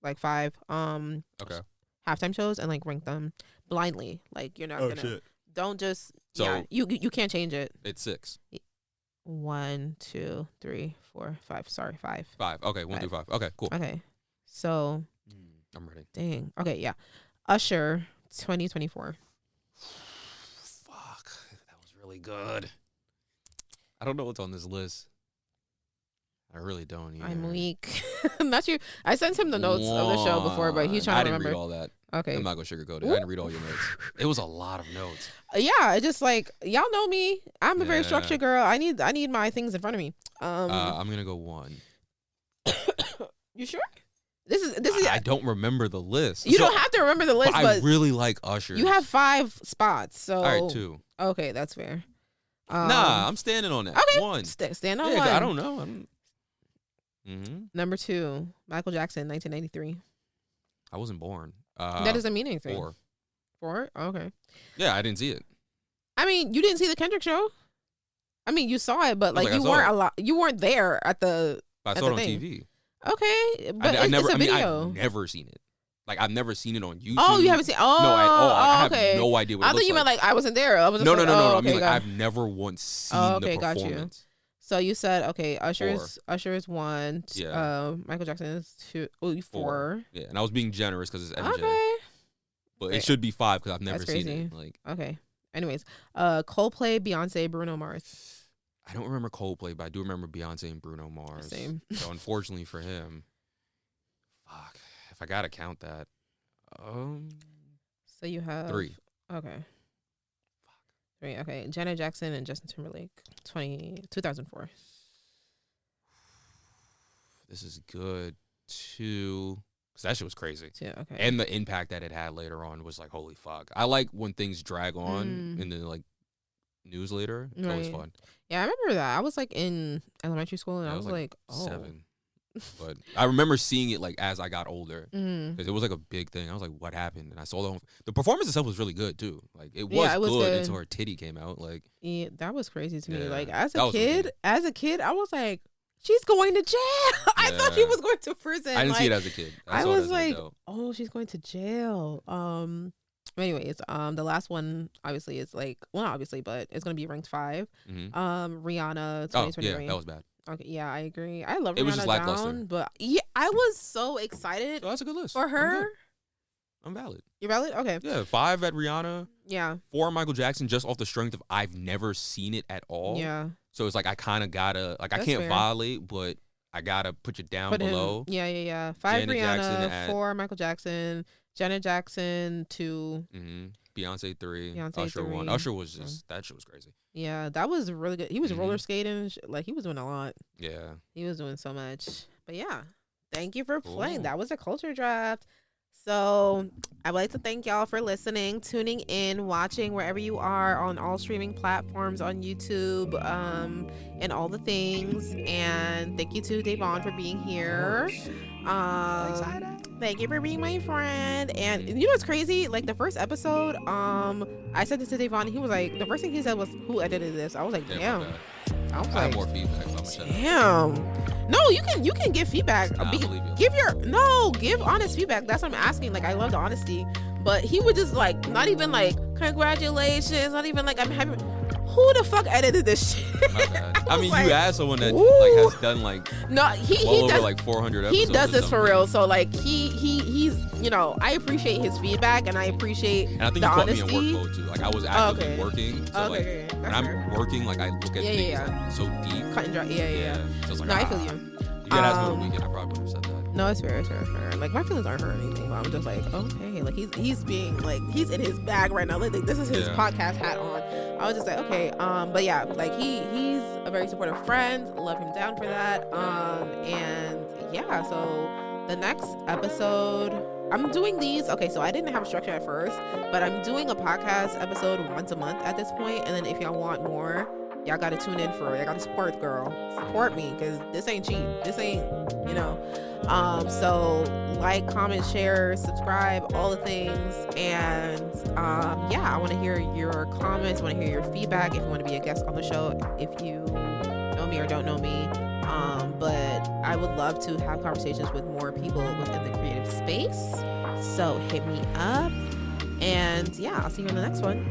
Like 5. Okay. Halftime shows and like rank them blindly. Like you're not gonna. Shit. Don't just. So you can't change it. It's 6. 1, 2, 3, 4, 5. Sorry, 5. 5. Okay, 1 through 5. Okay, cool. Okay, so. I'm ready. Dang. Okay, yeah. Usher 2024. Fuck, that was really good. I don't know what's on this list. I really don't either. I'm weak. I'm not sure. I sent him the notes of the show before, but he's trying to remember. I didn't read all that. Okay. I'm not going to sugarcoat it. I didn't read all your notes. It was a lot of notes. Yeah, it's just like, y'all know me. I'm a very structured girl. I need my things in front of me. I'm going to go 1. You sure? This is. I don't remember the list. You don't have to remember the list, but I really like Usher. You have 5 spots, so. All right, 2. Okay, that's fair. Nah, I'm standing on that. Okay. 1. Stand on 1. I don't know. Number 2, Michael Jackson, 1993. I wasn't born. That doesn't mean anything. 4. 4? Okay. Yeah, I didn't see it. I mean, you didn't see the Kendrick show? I mean, you saw it, but like you weren't you weren't there at the. I saw it on TV. Okay, but it's a video. I've never seen it. Like I've never seen it on YouTube. Oh, you haven't seen? Oh, no, at all. Like, I have okay. no idea what it I thought looks you meant like. like I wasn't there. I was just No. Okay, I mean, like got I've never once seen okay, the got you. performance. So you said okay. Usher is 1. Yeah. Michael Jackson is 2. Oh, 4. Yeah, and I was being generous because it's MJ. Okay. But it should be 5 because I've never That's seen crazy. it. Like, Okay. Anyways, Coldplay, Beyonce, Bruno Mars. I don't remember Coldplay, but I do remember Beyonce and Bruno Mars. Same. So unfortunately for him, fuck. If I gotta count that, So you have 3. Okay. 3. Okay. Janet Jackson and Justin Timberlake. 2004. This is good too, because that shit was crazy. 2. Okay. And the impact that it had later on was like, holy fuck. I like when things drag on in the like news later. It's always fun. Yeah, I remember that. I was like in elementary school and I was like, oh. 7. But I remember seeing it like as I got older Mm-hmm. because it was like a big thing. I was like, what happened? And I saw the performance itself was really good too. Like it was, good until her titty came out. Like Yeah, that was crazy to me. Yeah, Like as that a was kid, I was like, she's going to jail. I thought she was going to prison. I didn't see it as a kid. I was like, oh, she's going to jail. Anyways, the last one obviously is like, well, not obviously, but it's gonna be ranked 5. Rihanna 2020 Oh yeah, Rain. that was bad. Okay, yeah, I agree. I love It was Rihanna just lackluster. down, but yeah, I was so excited So that's a good list for her. I'm valid. You valid? Okay. Yeah, 5 at Rihanna. Yeah. 4 Michael Jackson, just off the strength of I've never seen it at all. Yeah. So it's like I kind of gotta like That's I can't fair. violate, but I gotta put you down below. Yeah. 5 Janet Rihanna, Jackson 4 Michael Jackson, Janet Jackson 2. Beyonce 3, Beyonce Usher 1. 3. Usher was just that shit was crazy. Yeah, that was really good. He was roller skating, like he was doing a lot. Yeah. He was doing so much. But yeah, thank you for playing. Cool. That was a culture draft. So I would like to thank y'all for listening, tuning in, watching wherever you are on all streaming platforms, on YouTube, and all the things. And thank you to Devon for being here. Thank you for being my friend. And you know what's crazy? Like the first episode, I said this to Devon. He was like, the first thing he said was, "Who edited this?" I was like, "Damn." I was I like, have more feedback. I'm shut up. "Damn." No, you can give feedback. Nah, I believe you. Give honest feedback. That's what I'm asking. Like I love the honesty, but he would just like not even like congratulations. Not even like I'm happy. Who the fuck edited this shit? My bad. I mean, like, you asked someone that ooh. like has done like No, he well over does, like 400 episodes. he does or this for something. real. So like he's you know, I appreciate his feedback and I appreciate And I think the you caught honesty. me in work mode too. Like I was actively working. So like Okay. when That's I'm fair. working, like I look at things Yeah. like so deep. Cut and dry. Yeah. So it's like, No, I feel you. You gotta ask me on the weekend. I probably would have said that. No, it's fair. Like my feelings aren't hurt or anything, but I'm just like, okay, like he's being like he's in his bag right now. Like this is his podcast hat on. I was just like, okay, but yeah, like he's a very supportive friend. Love him down for that. And yeah, so the next episode, I'm doing these. Okay, so I didn't have a structure at first, but I'm doing a podcast episode once a month at this point. And then if y'all want more, y'all gotta tune in for it. Y'all gotta support, girl. Support me, because this ain't cheap. This ain't, you know. So like, comment, share, subscribe, all the things. And yeah, I want to hear your comments. I want to hear your feedback. If you want to be a guest on the show, if you know me or don't know me. But I would love to have conversations with more people within the creative space. So hit me up. And yeah, I'll see you in the next one.